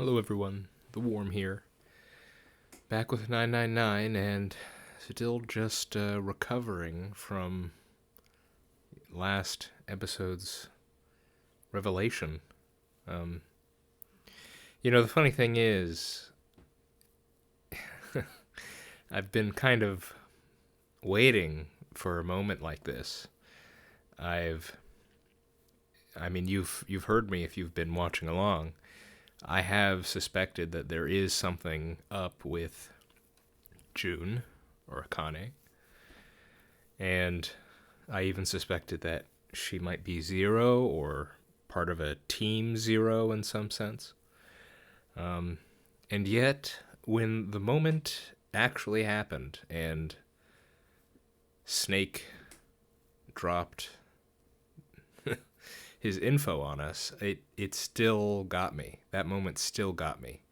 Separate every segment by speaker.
Speaker 1: Hello everyone, the Worm here. Back with 999 and still just recovering from last episode's revelation. Um, the funny thing is, I've been kind of waiting for a moment like this. I've I mean you've heard me if you've been watching along. I have suspected that there is something up with June, or Akane, and I even suspected that she might be Zero or part of a Team Zero in some sense. And yet, when the moment actually happened and Snake dropped his info on us, it still got me. That moment still got me.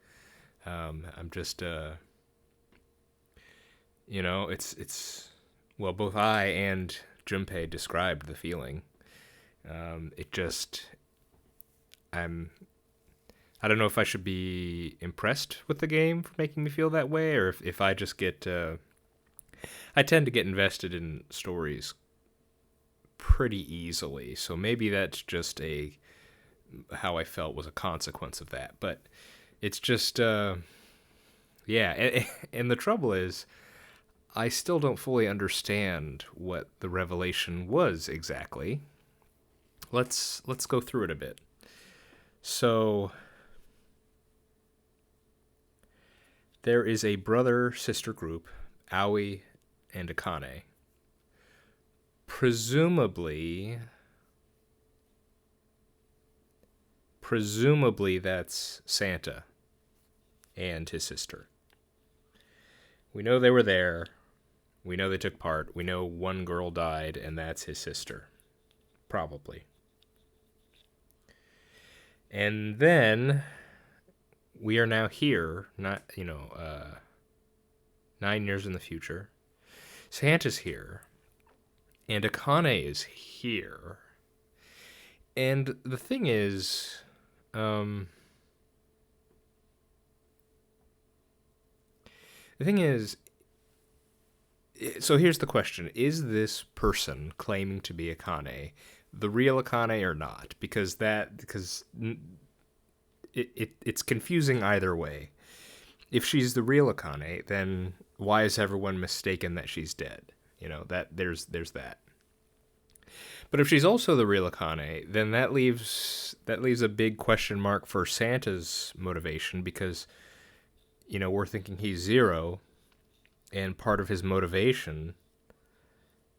Speaker 1: I'm just it's well, both I and Junpei described the feeling. It just I'm I don't know if I should be impressed with the game for making me feel that way, or if I just get I tend to get invested in stories pretty easily, so maybe that's just a how I felt was a consequence of that. But it's just yeah, and the trouble is I still don't fully understand what the revelation was exactly. Let's go through it a bit. So there is a brother sister group, Aoi and Akane. Presumably that's Santa and his sister. We know they were there. We know they took part. We know one girl died, and that's his sister. Probably. And then we are now here, not 9 years in the future. Santa's here, and Akane is here. And the thing is, the thing is, so here's the question: is this person claiming to be Akane the real Akane or not? Because it's confusing either way. If she's the real Akane, then why is everyone mistaken that she's dead? That there's that. But if she's also the real Akane, then that leaves a big question mark for Santa's motivation, because we're thinking he's Zero, and part of his motivation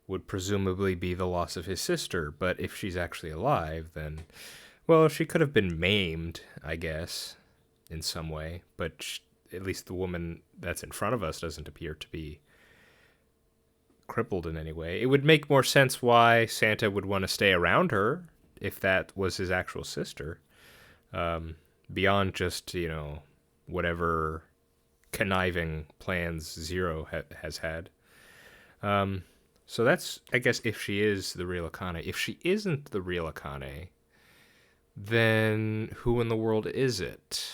Speaker 1: would presumably be the loss of his sister. But if she's actually alive, then, well, she could have been maimed, I guess, in some way. But at least the woman that's in front of us doesn't appear to be crippled in any way. It would make more sense why Santa would want to stay around her if that was his actual sister, beyond just, whatever conniving plans Zero has had. So that's, I guess, if she is the real Akane. If she isn't the real Akane, then who in the world is it?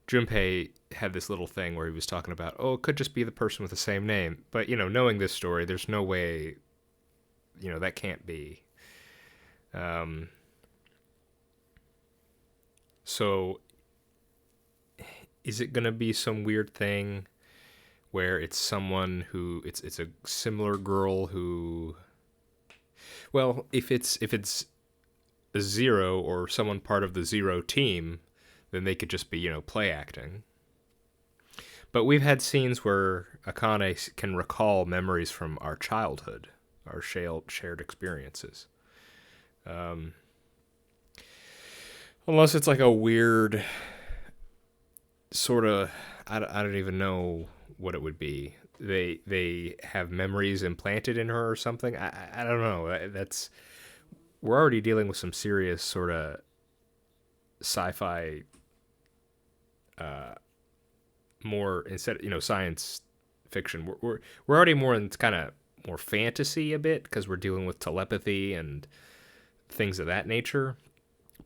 Speaker 1: Junpei had this little thing where he was talking about, it could just be the person with the same name. But, knowing this story, there's no way, that can't be. So is it going to be some weird thing where it's someone who it's a similar girl who, well, if it's a Zero or someone part of the Zero team, then they could just be, play acting. But we've had scenes where Akane can recall memories from our childhood, our shared experiences. Unless it's like a weird sort of, I don't even know what it would be. They have memories implanted in her or something. I don't know. We're already dealing with some serious sort of sci-fi, more, instead, science fiction. We're already more in kind of more fantasy a bit, because we're dealing with telepathy and things of that nature.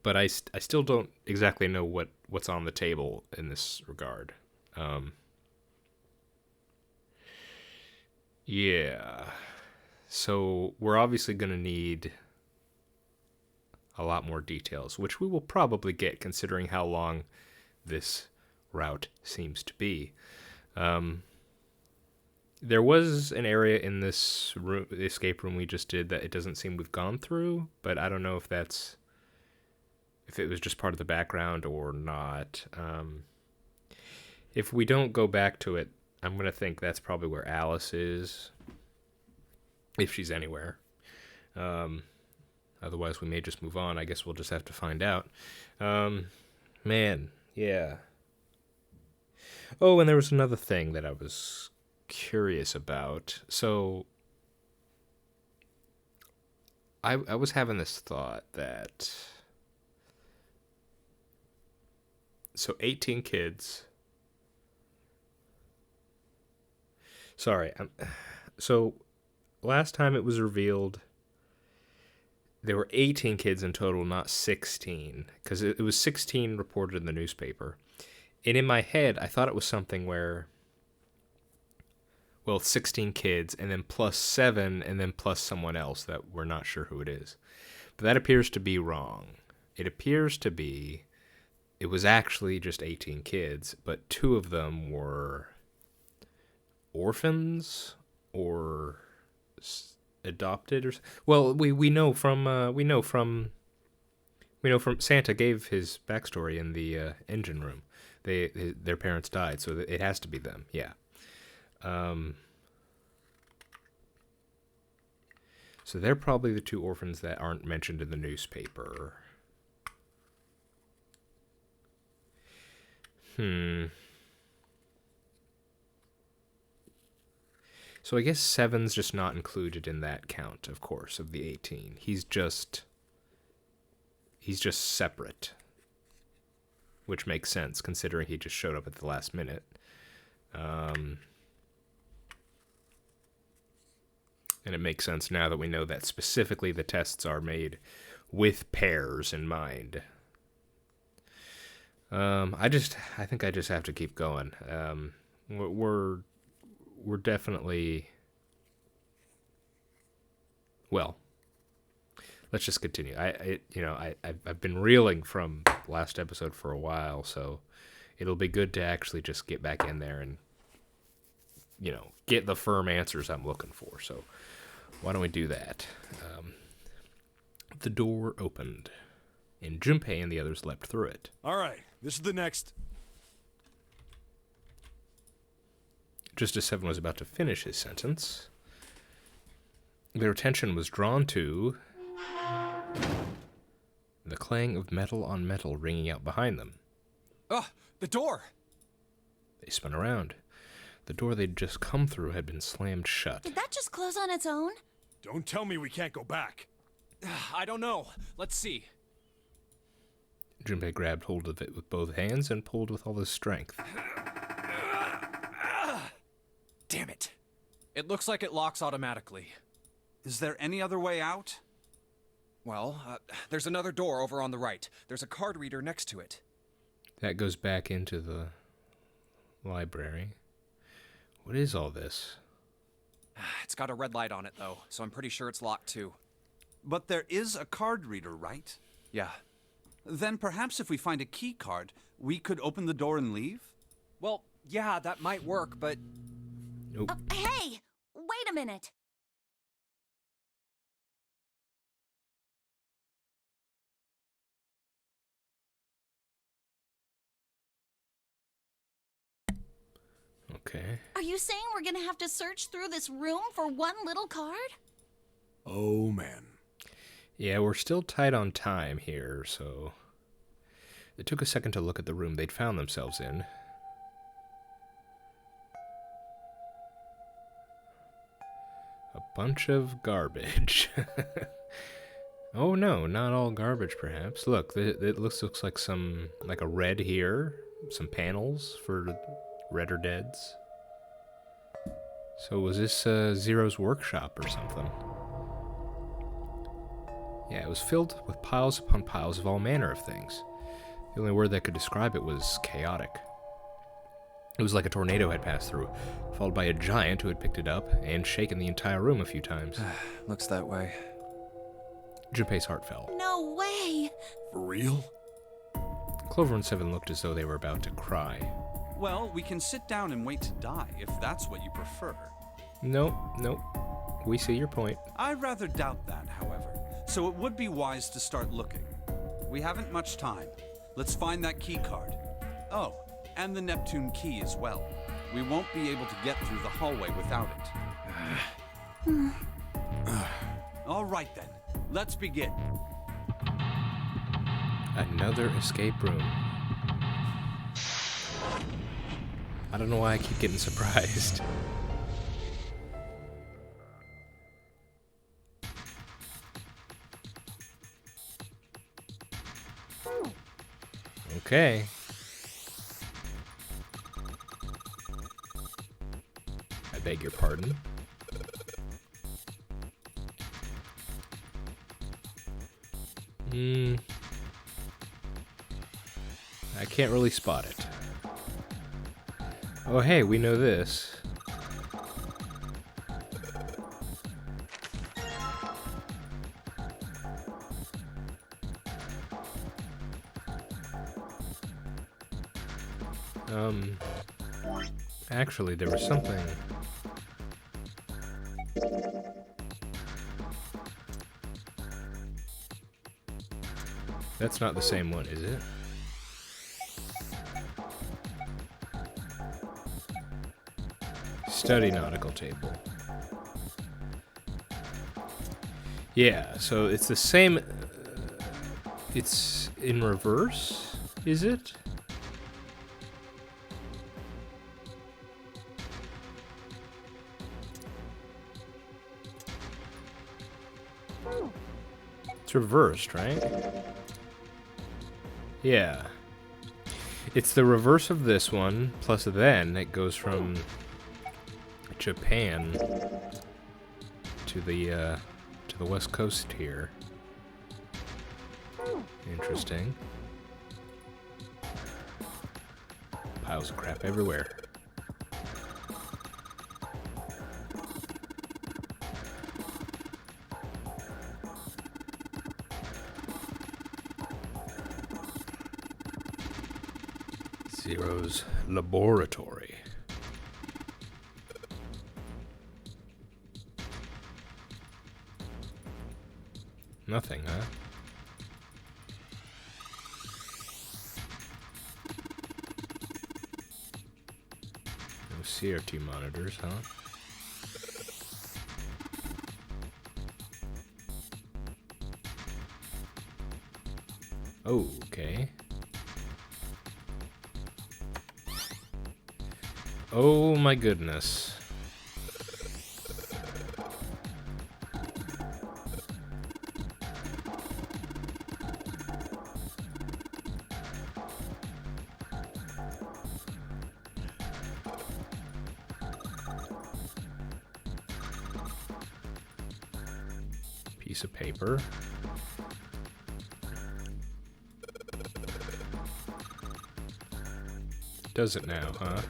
Speaker 1: but I still don't exactly know what's on the table in this regard. Yeah. So we're obviously going to need a lot more details, which we will probably get considering how long this route seems to be. There was an area in this room, the escape room we just did, that it doesn't seem we've gone through, but I don't know if it was just part of the background or not. If we don't go back to it, I'm going to think that's probably where Alice is, if she's anywhere. Otherwise, we may just move on. I guess we'll just have to find out. Man, yeah. Oh, and there was another thing that I was curious about. So, I was having this thought that... So, 18 kids... Sorry. So, last time it was revealed... There were 18 kids in total, not 16, because it was 16 reported in the newspaper. And in my head, I thought it was something where, well, 16 kids, and then plus 7, and then plus someone else that we're not sure who it is. But that appears to be wrong. It appears to be, it was actually just 18 kids, but 2 of them were orphans or... adopted, or well, we know from Santa gave his backstory in the engine room. Their parents died, so it has to be them. Yeah. So they're probably the 2 orphans that aren't mentioned in the newspaper. So I guess 7's just not included in that count, of course, of the 18. He's just separate, which makes sense considering he just showed up at the last minute. And it makes sense now that we know that specifically the tests are made with pairs in mind. I think I just have to keep going. We're definitely... Well, let's just continue. I've been reeling from last episode for a while, so it'll be good to actually just get back in there and, get the firm answers I'm looking for. So why don't we do that? The door opened, and Junpei and the others leapt through it.
Speaker 2: All right, this is the next...
Speaker 1: Just as 7 was about to finish his sentence, their attention was drawn to the clang of metal on metal ringing out behind them.
Speaker 2: The door!
Speaker 1: They spun around. The door they'd just come through had been slammed shut.
Speaker 3: Did that just close on its own?
Speaker 2: Don't tell me we can't go back.
Speaker 4: I don't know. Let's see.
Speaker 1: Junpei grabbed hold of it with both hands and pulled with all his strength.
Speaker 4: Damn it. It looks like it locks automatically.
Speaker 5: Is there any other way out?
Speaker 4: Well, there's another door over on the right. There's a card reader next to it.
Speaker 1: That goes back into the library. What is all this?
Speaker 4: It's got a red light on it, though, so I'm pretty sure it's locked, too.
Speaker 5: But there is a card reader, right?
Speaker 4: Yeah.
Speaker 5: Then perhaps if we find a key card, we could open the door and leave?
Speaker 4: Well, yeah, that might work, but...
Speaker 1: Nope.
Speaker 3: Hey! Wait a minute!
Speaker 1: Okay.
Speaker 3: Are you saying we're gonna have to search through this room for one little card?
Speaker 2: Oh, man.
Speaker 1: Yeah, we're still tight on time here, so... It took a second to look at the room they'd found themselves in. A bunch of garbage. Oh no, not all garbage perhaps. Look, it looks like a red here. Some panels for Red or Deads. So was this Zero's workshop or something? Yeah, it was filled with piles upon piles of all manner of things. The only word that could describe it was chaotic. It was like a tornado had passed through, followed by a giant who had picked it up and shaken the entire room a few times.
Speaker 4: Looks that way.
Speaker 1: Junpei's heart fell.
Speaker 3: No way!
Speaker 2: For real?
Speaker 1: Clover and Seven looked as though they were about to cry.
Speaker 5: Well, we can sit down and wait to die, if that's what you prefer.
Speaker 1: Nope. We see your point.
Speaker 5: I rather doubt that, however, so it would be wise to start looking. We haven't much time. Let's find that key card. Oh, and the Neptune key as well. We won't be able to get through the hallway without it. All right then, let's begin.
Speaker 1: Another escape room. I don't know why I keep getting surprised. Okay. I beg your pardon. I can't really spot it. Oh hey, we know this. Actually, there was something. That's not the same one, is it? Study nautical table. Yeah, so it's the same. It's in reverse, is it? It's reversed, right? Yeah. It's the reverse of this one, plus then it goes from Japan to the west coast here. Interesting. Piles of crap everywhere. Zero's laboratory. Nothing, huh? No CRT monitors, huh? Oh, okay. Oh my goodness. Piece of paper. Does it now, huh?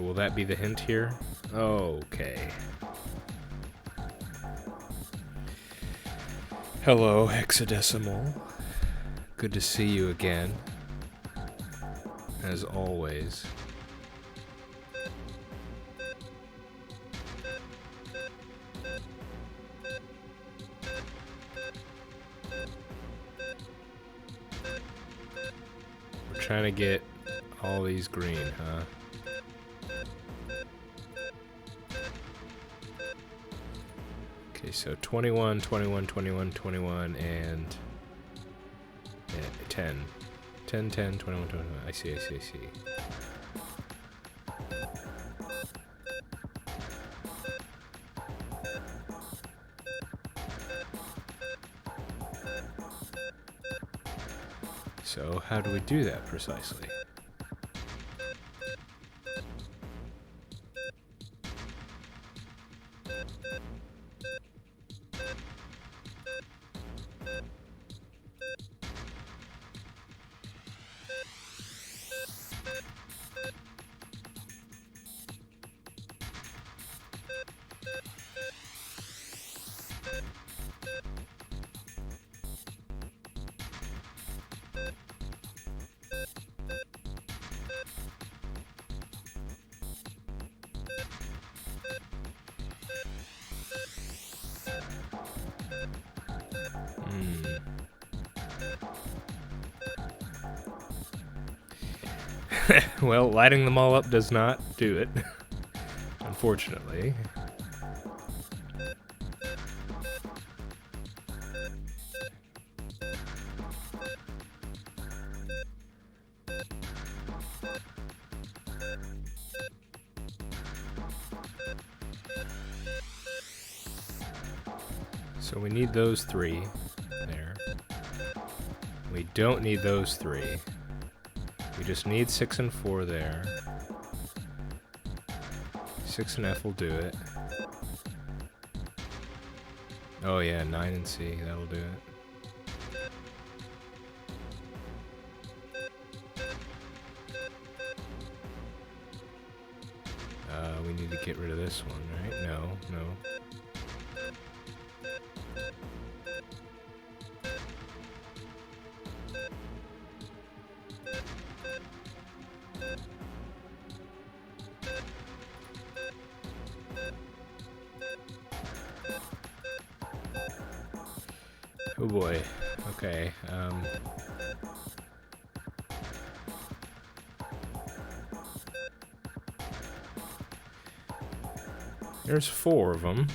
Speaker 1: Will that be the hint here? Okay. Hello, Hexadecimal. Good to see you again. As always. We're trying to get all these green, huh? Okay, so 21, 21, 21, 21, and 10. 10, 10, 21, 21. I see. So, how do we do that precisely? Well, lighting them all up does not do it, unfortunately. So we need those 3 there. We don't need those 3. We just need 6 and 4 there. 6 and F will do it. Oh yeah, 9 and C, that'll do it. We need to get rid of this one, right? No, no. Oh boy. Okay. There's 4 of them.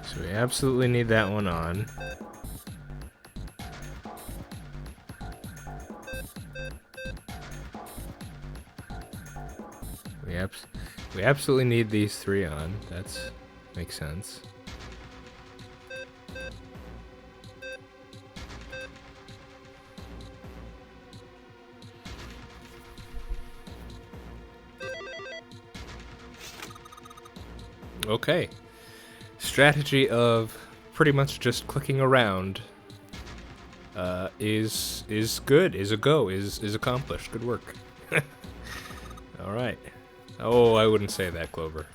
Speaker 1: So we absolutely need that one on. We absolutely need these 3 on. That's makes sense. Okay. Strategy of pretty much just clicking around is good, is a go, is accomplished. Good work. All right. Oh, I wouldn't say that, Clover.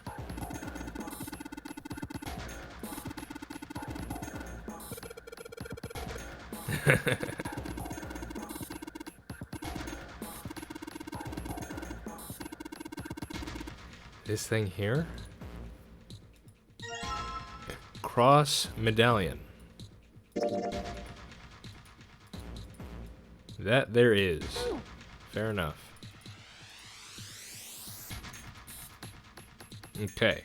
Speaker 1: This thing here? Cross medallion. That there is. Fair enough. Okay.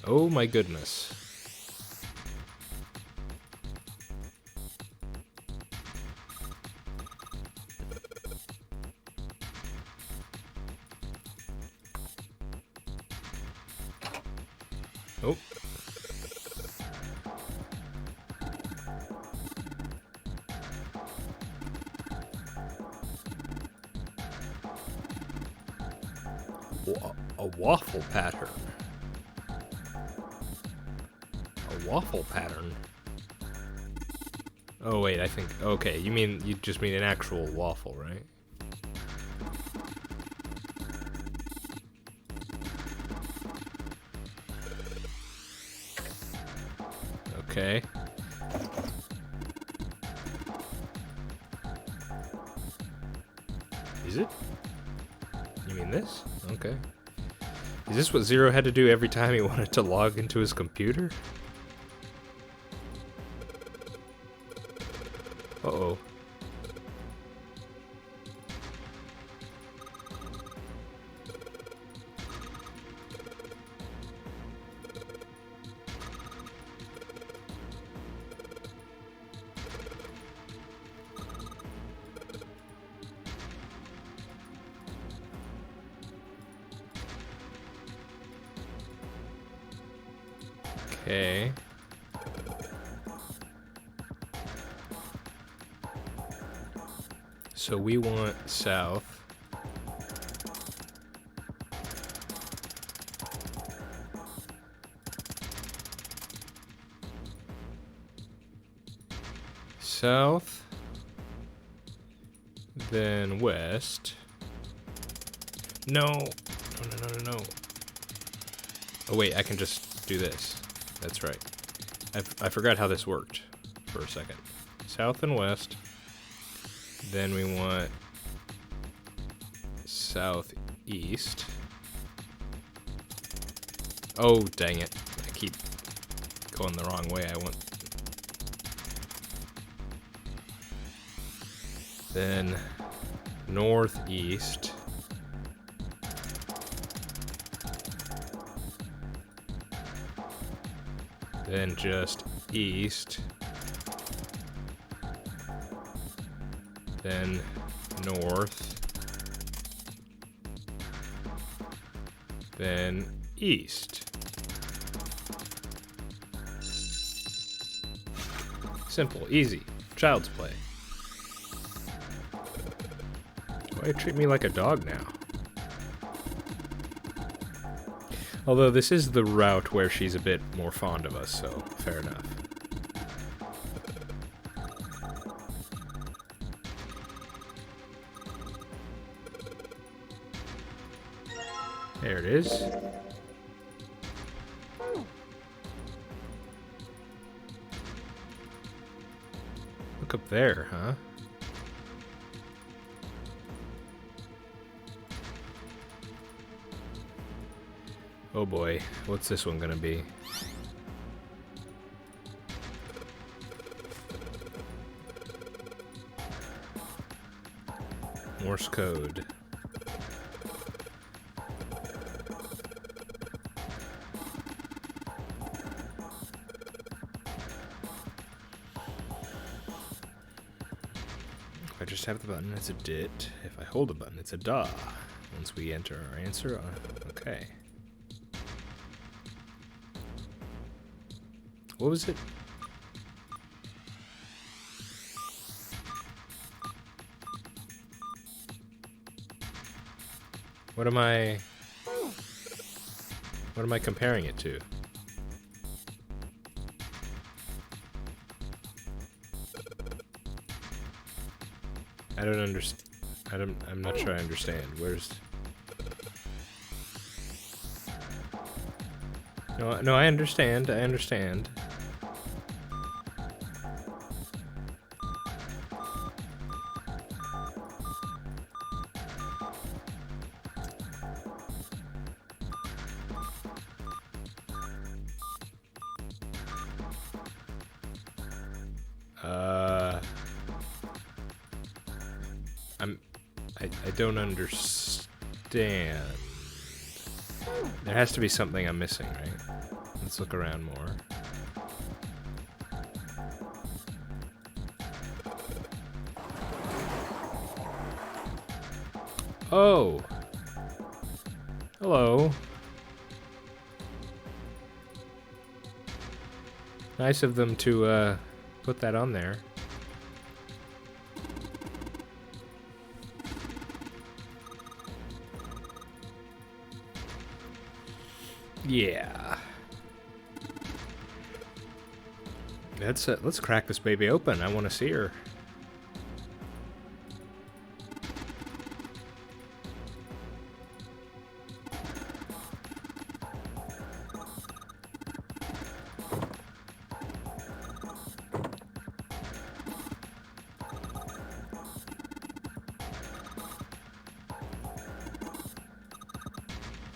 Speaker 1: Oh my goodness. Oh. A waffle pattern. A waffle pattern. Oh wait, I think okay, you just mean an actual waffle, right? Okay. Is it? You mean this? Okay. Is this what Zero had to do every time he wanted to log into his computer? Uh-oh. Okay. So we want south. South. Then west. No. No. Oh wait, I can just do this. That's right. I forgot how this worked for a second. South and west. Then we want southeast. Oh, dang it. I keep going the wrong way. I want... Then northeast. Then just east. Then north. Then east. Simple, easy, child's play. Why treat me like a dog now? Although this is the route where she's a bit more fond of us, so fair enough. There it is. Look up there, huh? Oh boy, what's this one gonna be? Morse code. If I just have the button, it's a dit. If I hold the button, it's a da. Once we enter our answer, okay. What was it? What am I comparing it to? I don't understand. I'm not sure I understand. Where's... No, I understand. I understand. I don't understand. There has to be something I'm missing, right? Let's look around more. Oh! Hello. Nice of them to put that on there. Yeah. Let's crack this baby open. I want to see her.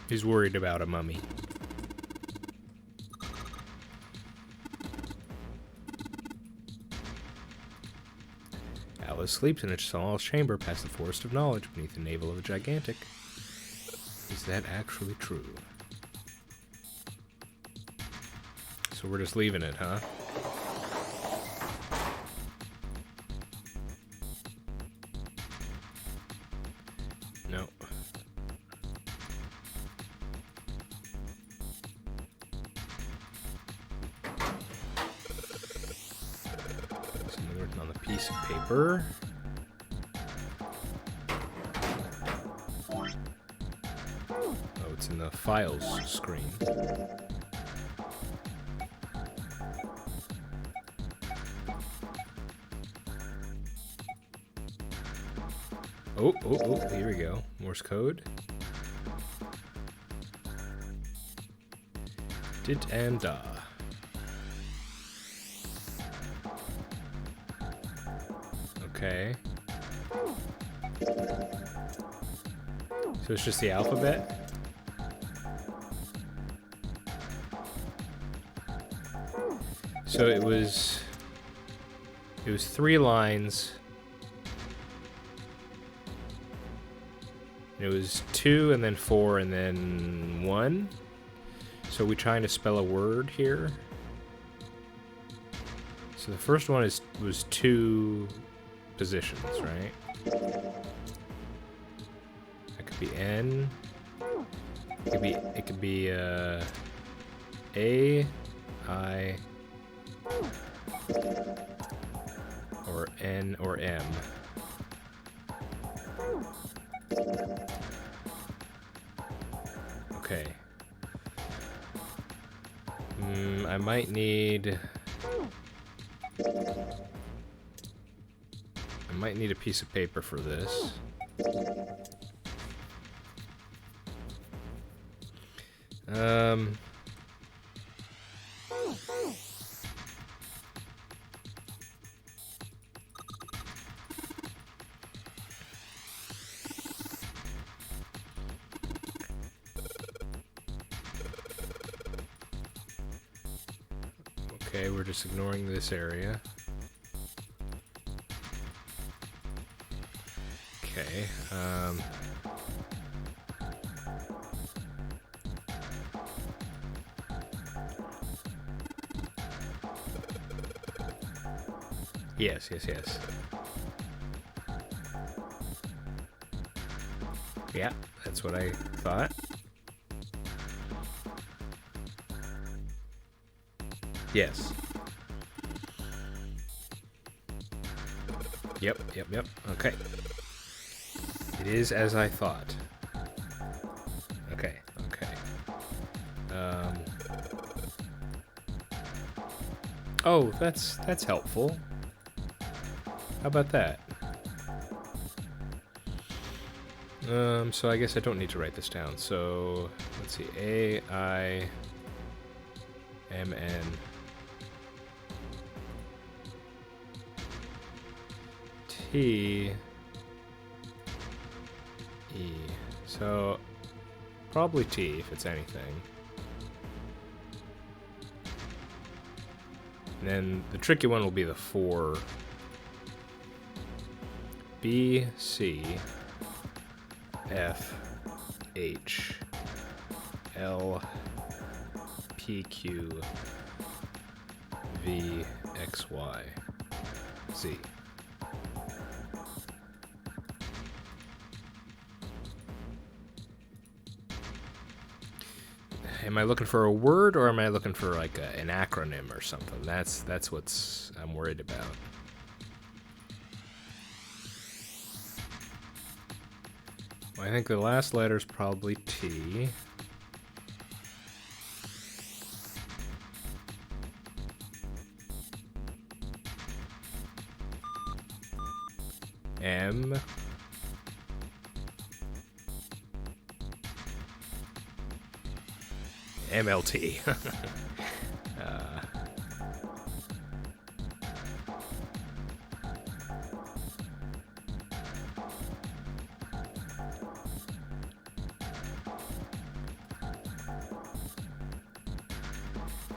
Speaker 1: He's worried about a mummy. Alice sleeps in a small chamber past the forest of knowledge beneath the navel of a gigantic. Is that actually true? So we're just leaving it, huh? No. Something written on a piece of paper. Oh, it's in the files screen. Oh, here we go. Morse code. Dit and da. Okay. So it's just the alphabet? So it was 3 lines. It was 2 and then 4 and then 1. So we're trying to spell a word here. So the first one was 2 positions, right? That could be N. It could be A, I, or N or M. Okay. I might need a piece of paper for this. Okay, we're just ignoring this area. Okay, yes. Yeah, that's what I thought. Yes. Yep. Okay. It is as I thought. Okay. Oh, that's helpful. How about that? So I guess I don't need to write this down. So let's see. A, I, M, N. T, E. So probably T if it's anything. And then the tricky one will be the 4. B, C, F, H, L, P, Q, V, X, Y, Z. Am I looking for a word or am I looking for like an acronym or something? That's what's I'm worried about. Well, I think the last letter is probably T. M. MLT.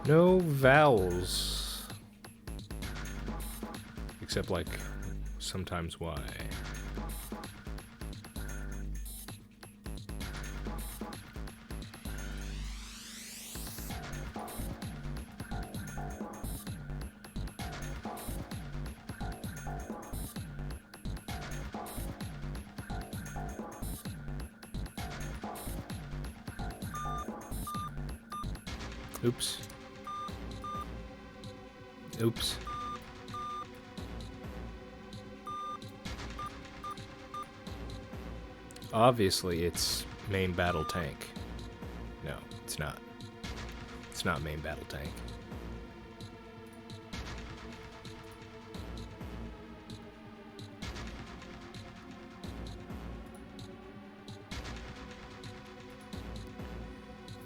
Speaker 1: No vowels. Except, like, sometimes Y. Oops. Oops. Obviously, it's main battle tank. No, it's not. It's not main battle tank.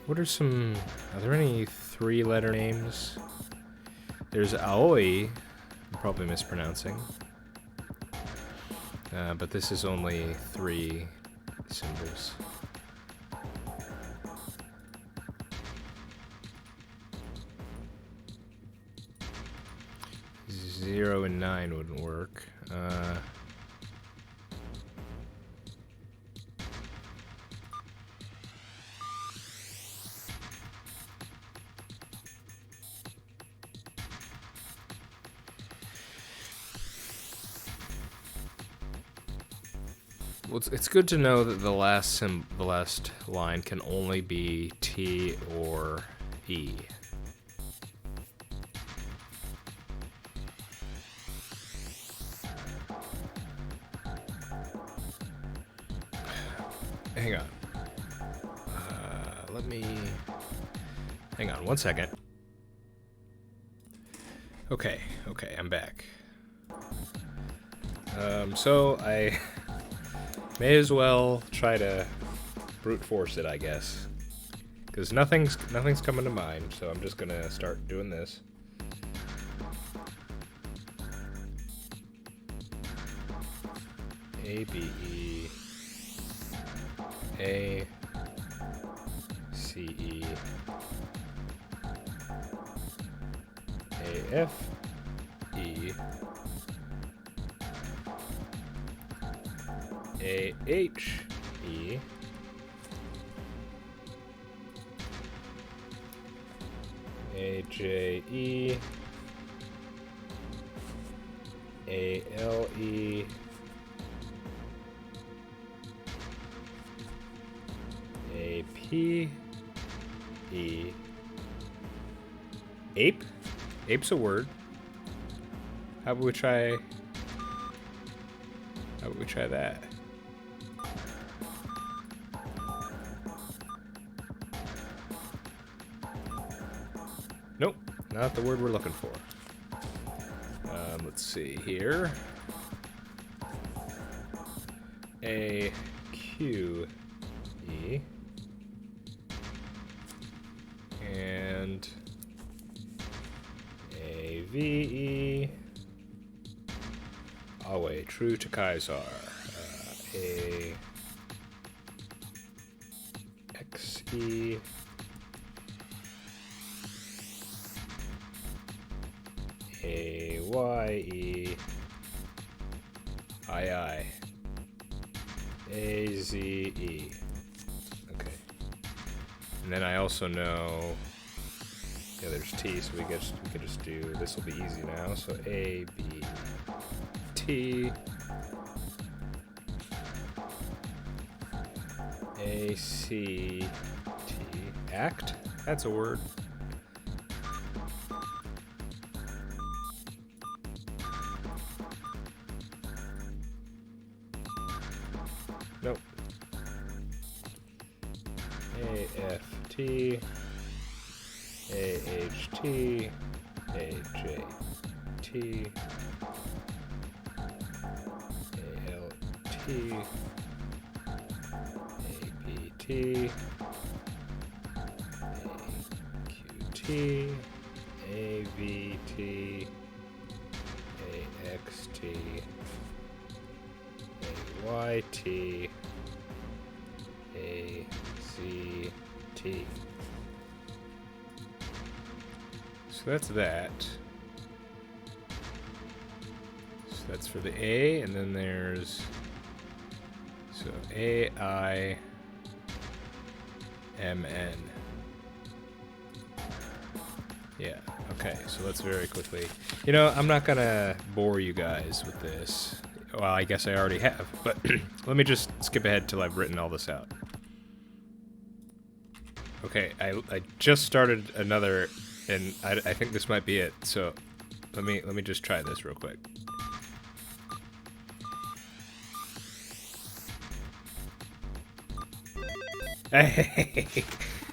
Speaker 1: What are some... Are there any 3-letter names? There's Aoi. I'm probably mispronouncing. But this is only 3 symbols. Zero and 9 wouldn't work. Well, it's good to know that the last line can only be T or E. Hang on. Let me... Hang on 1 second. Okay, I'm back. So I may as well try to brute force it, I guess. Because nothing's coming to mind, so I'm just gonna start doing this. A, B, E, A, C, E, A, F, E, A, H, E, A, J, E, A, L, E, A, P, E, ape? Ape's a word. How about we try that? Nope, not the word we're looking for. Let's see here. A, Q, E, and A, V, E. Oh wait, true to Kaiser. A, X, E, A, Y, E, I, A, Z, E. Okay. And then I also know, yeah, there's T, so we could just do, this will be easy now. So A, B, T, A, C, T, act? That's a word. Nope. A, F, T, A, H, T, A, J, T, A, L, T, A, B, T, A, Q, T, A, V, T, A, X, T, A, Y, T, A, Z, T. So that's that. So that's for the A, and then there's... So A-I-M-N. Yeah, okay, so let's very quickly... You know, I'm not gonna bore you guys with this. Well, I guess I already have, but let me just skip ahead till I've written all this out. Okay, I just started another, and I think this might be it, so let me just try this real quick.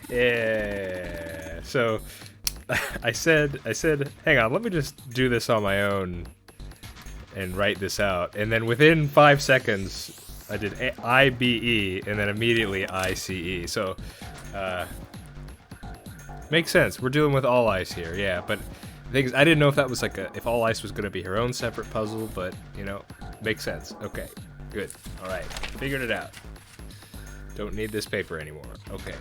Speaker 1: Yeah, so... I said, hang on, let me just do this on my own and write this out. And then within 5 seconds, I did I-B-E and then immediately I-C-E. So, makes sense. We're dealing with All Ice here, yeah. But the thing is, I didn't know if that was like if All Ice was going to be her own separate puzzle, but, you know, makes sense. Okay, good. All right, figured it out. Don't need this paper anymore. Okay.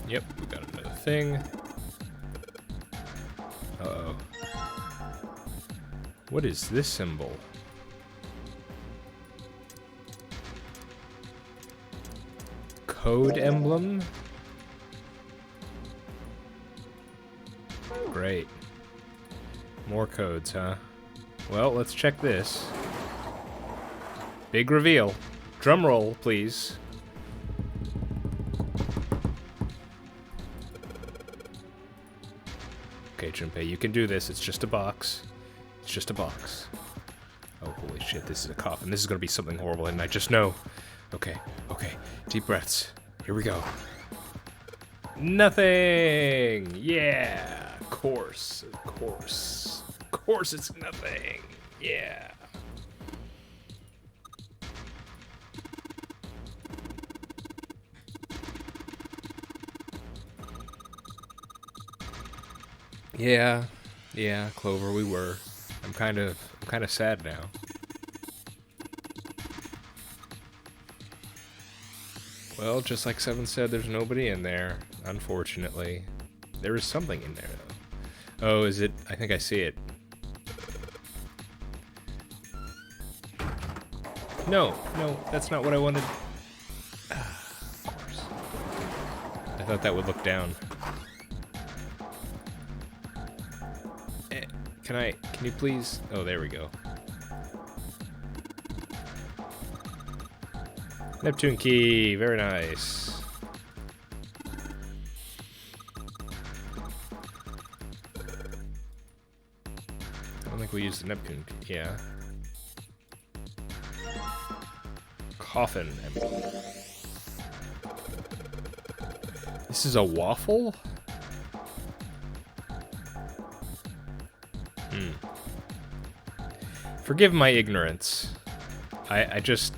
Speaker 1: Yep, we got another thing. Uh-oh. What is this symbol? Code emblem? Great. More codes, huh? Well, let's check this. Big reveal. Drum roll, please. Okay, Junpei, you can do this. It's just a box. It's just a box. Oh, holy shit, this is a coffin. This is gonna be something horrible, and I just know. Okay, okay. Deep breaths. Here we go. Nothing! Yeah! Of course. Of course. Of course it's nothing. Yeah. Yeah, Clover, we were. I'm kind of sad now. Well, just like Seven said, there's nobody in there, unfortunately. There is something in there, though. Oh, is it? I think I see it. No, that's not what I wanted. Of course. I thought that would look down. Can you please? Oh, there we go. Neptune key, very nice. I don't think we used the Neptune key, yeah. Coffin emblem. This is a waffle? Forgive my ignorance. I just...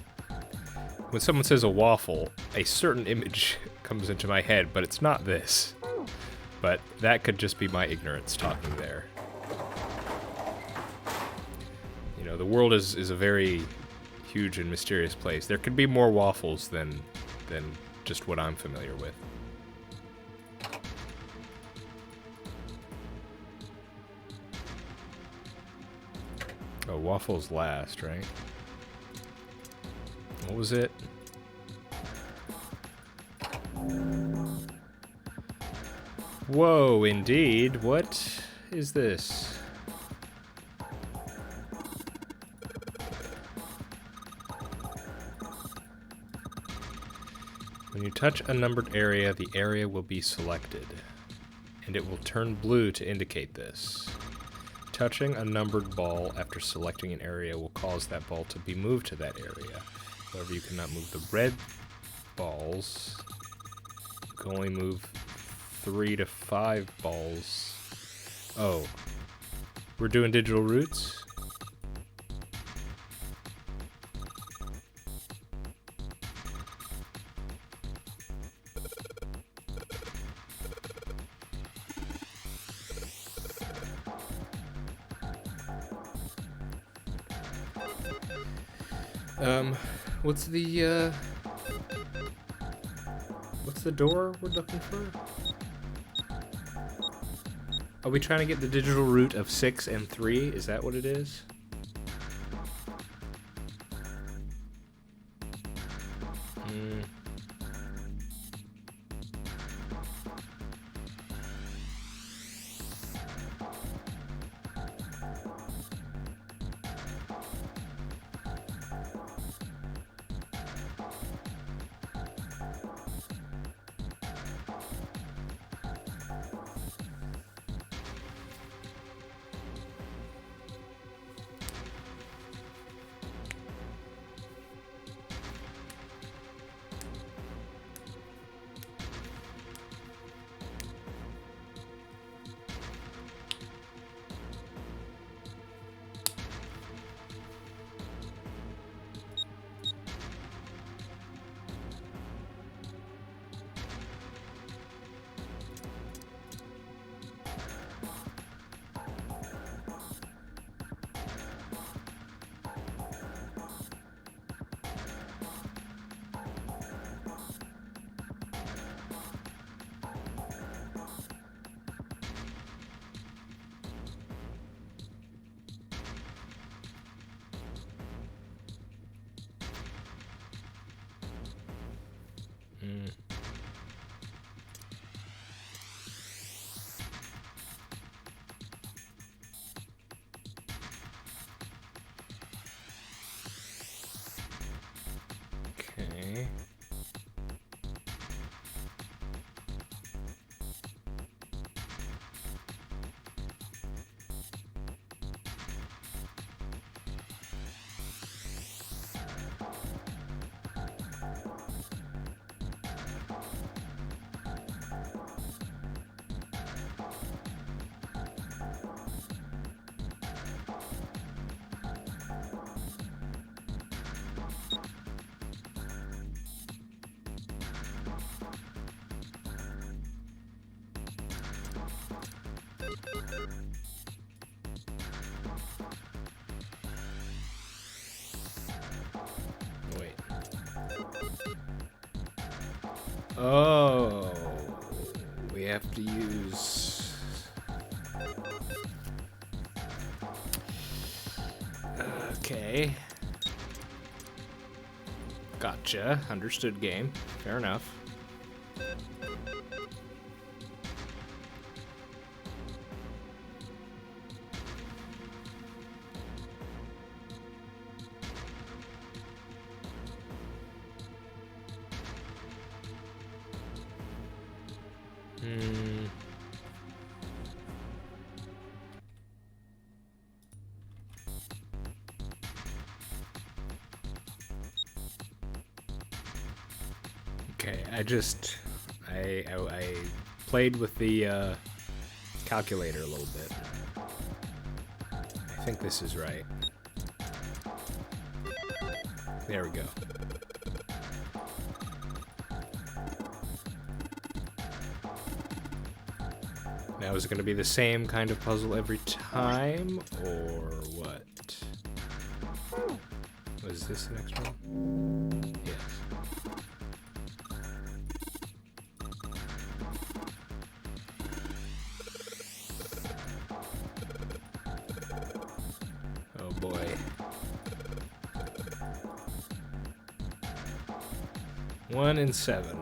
Speaker 1: When someone says a waffle, a certain image comes into my head, but it's not this. But that could just be my ignorance talking there. You know, the world is a very huge and mysterious place. There could be more waffles than just what I'm familiar with. Oh, waffles last, right? What was it? Whoa, indeed. What is this? When you touch a numbered area, the area will be selected, and it will turn blue to indicate this. Touching a numbered ball after selecting an area will cause that ball to be moved to that area. However, you cannot move the red balls. You can only move 3 to 5 balls. Oh. We're doing digital roots? What's the door we're looking for? Are we trying to get the digital root of 6 and 3? Is that what it is? Okay. Wait. Oh, we have to use. Okay. Gotcha. Understood game. Fair enough. Okay, I played with the calculator a little bit. I think this is right. There we go. Now, is it going to be the same kind of puzzle every time, or what? Was this the next one? Yes. Oh boy. One and 7.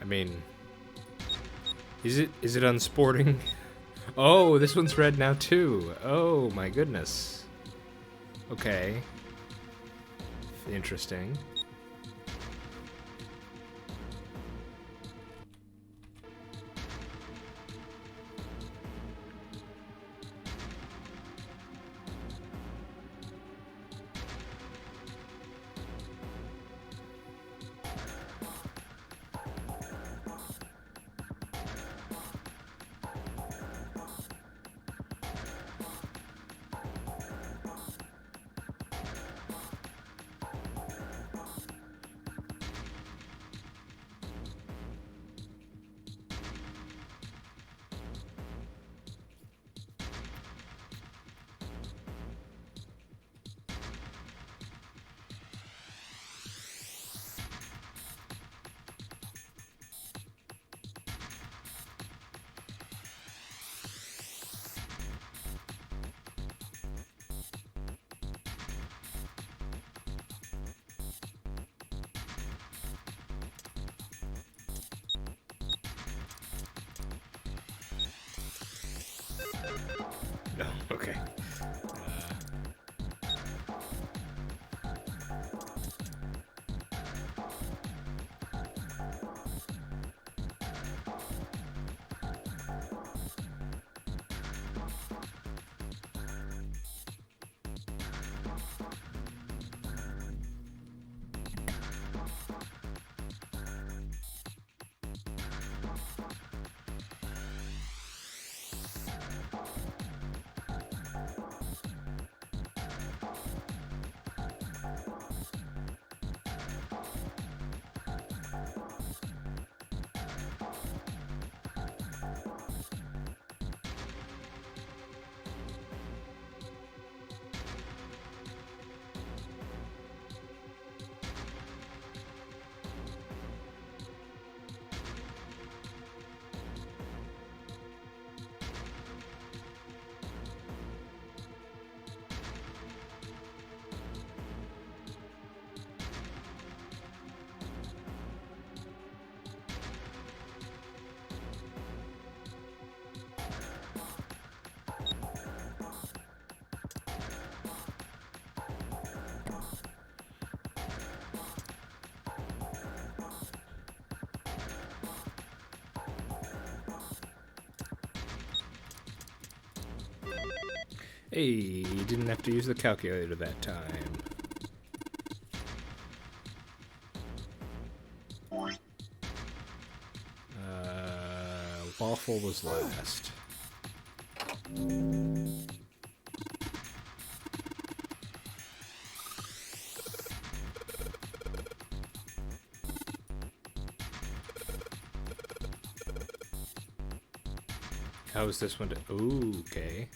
Speaker 1: I mean, is it unsporting? Oh, this one's red now too. Oh my goodness. Okay. Interesting. Okay. Hey, you didn't have to use the calculator that time. Waffle was last. How is this one to... Ooh, okay.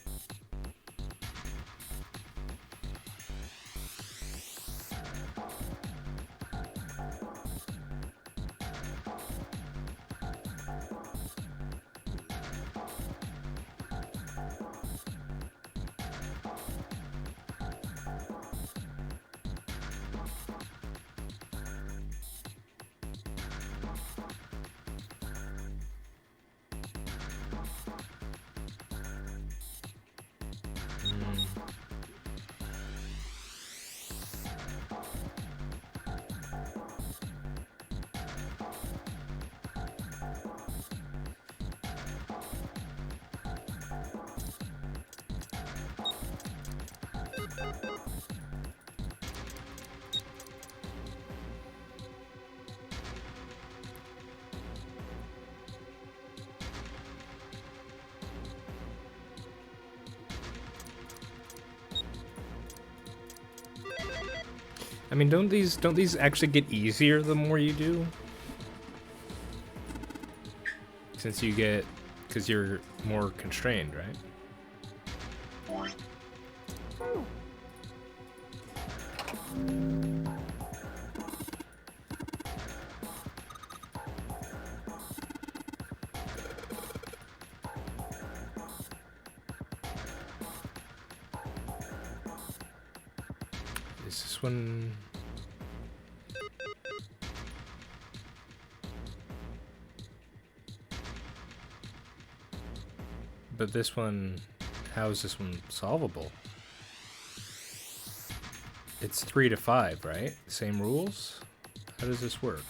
Speaker 1: I mean, don't these actually get easier the more you do? Since you get, because you're more constrained, right? Is this one... But this one, how is this one solvable? It's 3 to 5, right? Same rules? How does this work?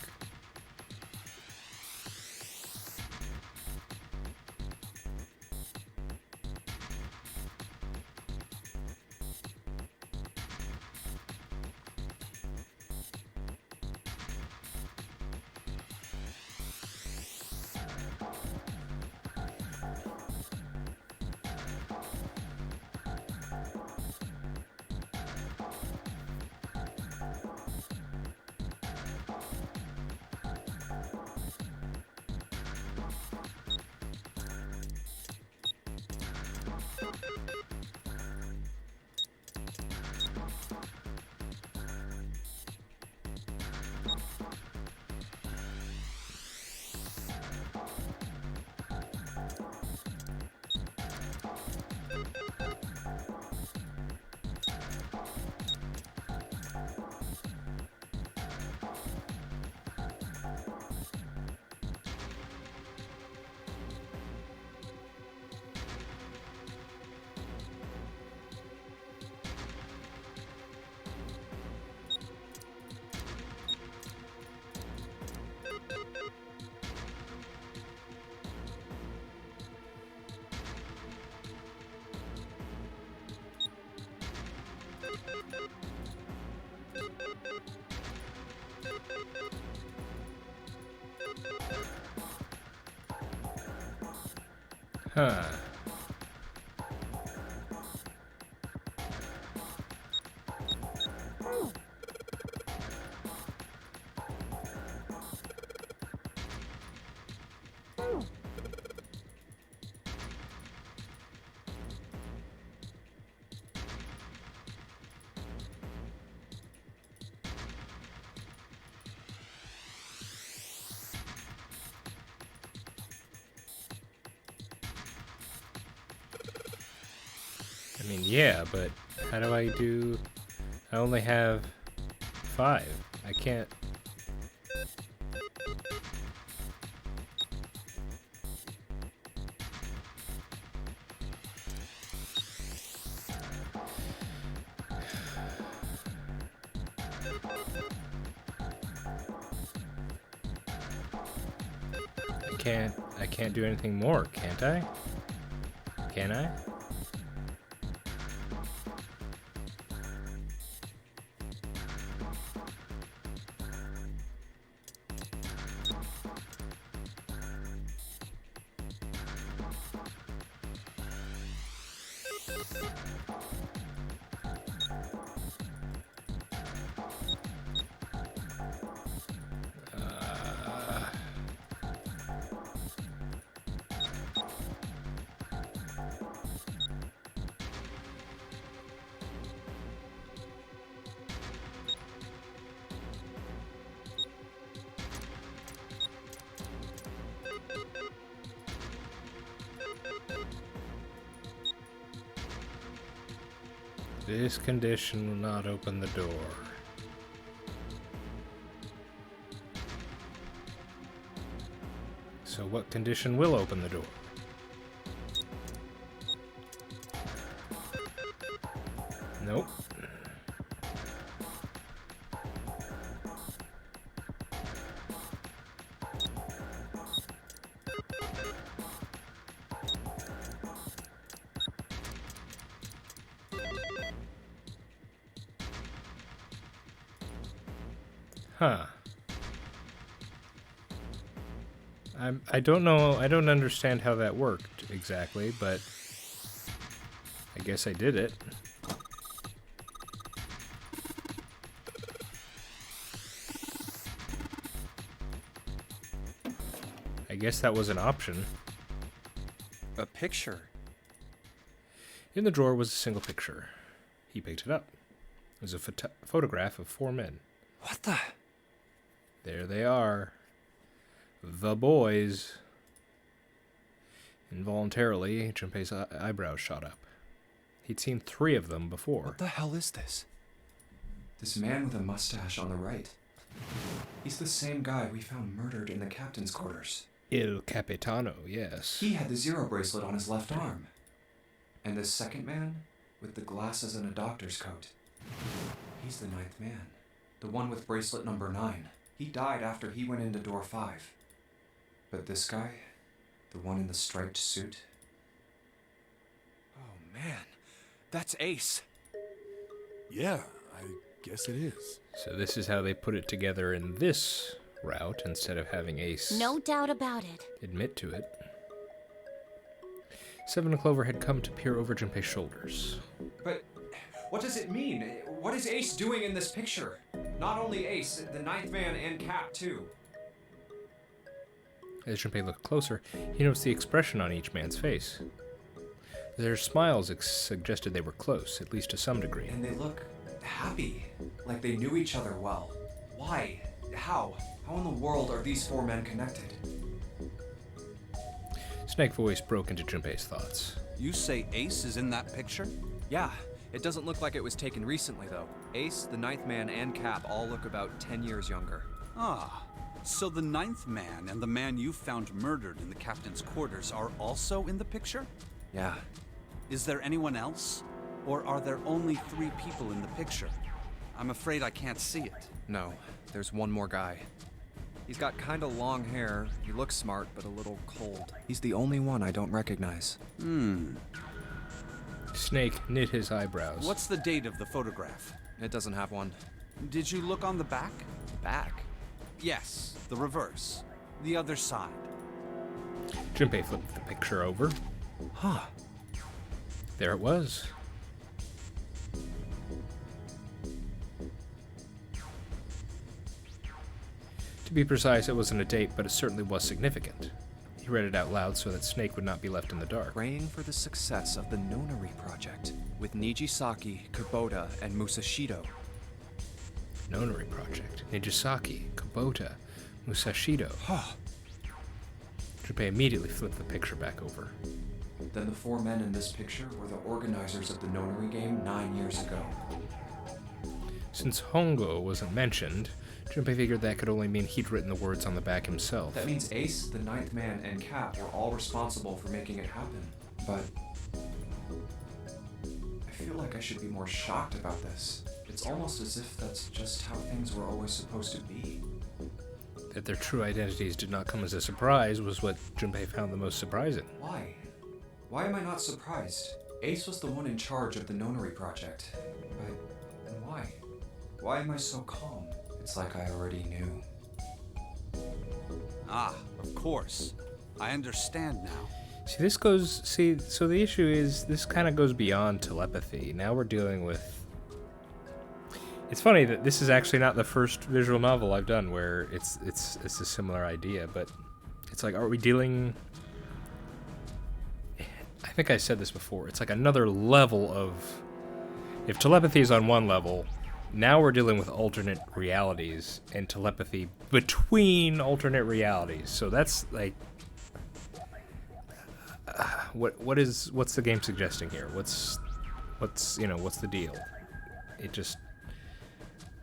Speaker 1: Huh. I mean, yeah, but how do I do... I only have 5. I can't... I can't do anything more, can't I? Can I? This condition will not open the door. So what condition will open the door? Nope. Huh. I don't know, I don't understand how that worked exactly, but I guess I did it. I guess that was an option.
Speaker 4: A picture.
Speaker 1: In the drawer was a single picture. He picked it up. It was a photograph of 4 men.
Speaker 4: What the?
Speaker 1: There they are. The boys. Involuntarily, Junpei's eyebrows shot up. He'd seen 3 of them before.
Speaker 4: What the hell is this?
Speaker 6: This man with a mustache on the right. He's the same guy we found murdered in the captain's quarters.
Speaker 1: Il Capitano, yes.
Speaker 6: He had the Zero bracelet on his left arm. And this second man, with the glasses and a doctor's coat. He's the 9th man. The one with bracelet number 9. He died after he went into door 5. But this guy, the one in the striped suit.
Speaker 4: Oh man, that's Ace.
Speaker 2: Yeah, I guess it is.
Speaker 1: So this is how they put it together in this route instead of having Ace
Speaker 3: No doubt about it.
Speaker 1: admit to it. Seven and Clover had come to peer over Junpei's shoulders.
Speaker 6: But what does it mean? What is Ace doing in this picture? Not only Ace, the 9th man and Cap too.
Speaker 1: As Junpei looked closer, he noticed the expression on each man's face. Their smiles suggested they were close, at least to some degree.
Speaker 6: And they look happy, like they knew each other well. Why? How? How in the world are these 4 men connected?
Speaker 1: Snake Voice broke into Junpei's thoughts.
Speaker 5: You say Ace is in that picture?
Speaker 4: Yeah, it doesn't look like it was taken recently though. Ace, the 9th man, and Cap all look about 10 years younger.
Speaker 5: Ah, so the 9th man and the man you found murdered in the captain's quarters are also in the picture?
Speaker 4: Yeah.
Speaker 5: Is there anyone else? Or are there only 3 people in the picture? I'm afraid I can't see it.
Speaker 4: No, there's one more guy. He's got kinda long hair, he looks smart, but a little cold. He's the only one I don't recognize.
Speaker 1: Snake knit his eyebrows.
Speaker 5: What's the date of the photograph?
Speaker 4: It doesn't have one.
Speaker 5: Did you look on the back?
Speaker 4: Back?
Speaker 5: Yes, the reverse. The other side.
Speaker 1: Junpei flipped the picture over.
Speaker 6: Huh.
Speaker 1: There it was. To be precise, it wasn't a date, but it certainly was significant. He read it out loud so that Snake would not be left in the dark.
Speaker 4: Praying for the success of the Nonary project with Nijisaki, Kubota, and Musashido.
Speaker 1: Nonary Project. Nijisaki, Kubota, Musashido.
Speaker 6: Huh.
Speaker 1: Junpei immediately flipped the picture back over.
Speaker 6: Then the 4 men in this picture were the organizers of the Nonary game 9 years ago.
Speaker 1: Since Hongo wasn't mentioned, Junpei figured that could only mean he'd written the words on the back himself.
Speaker 6: That means Ace, the 9th man, and Cap were all responsible for making it happen. But I feel like I should be more shocked about this. It's almost as if that's just how things were always supposed to be.
Speaker 1: That their true identities did not come as a surprise was what Junpei found the most surprising.
Speaker 6: Why? Why am I not surprised? Ace was the one in charge of the Nonary project. But why? Why am I so calm? It's like I already knew.
Speaker 5: Ah, of course. I understand now.
Speaker 1: So the issue is, this kind of goes beyond telepathy. Now we're dealing with... It's funny that this is actually not the first visual novel I've done where it's a similar idea, but it's like, are we dealing... I think I said this before. It's like another level of... If telepathy is on one level, now we're dealing with alternate realities and telepathy between alternate realities. So that's like... what's the game suggesting here? What's the deal? It just...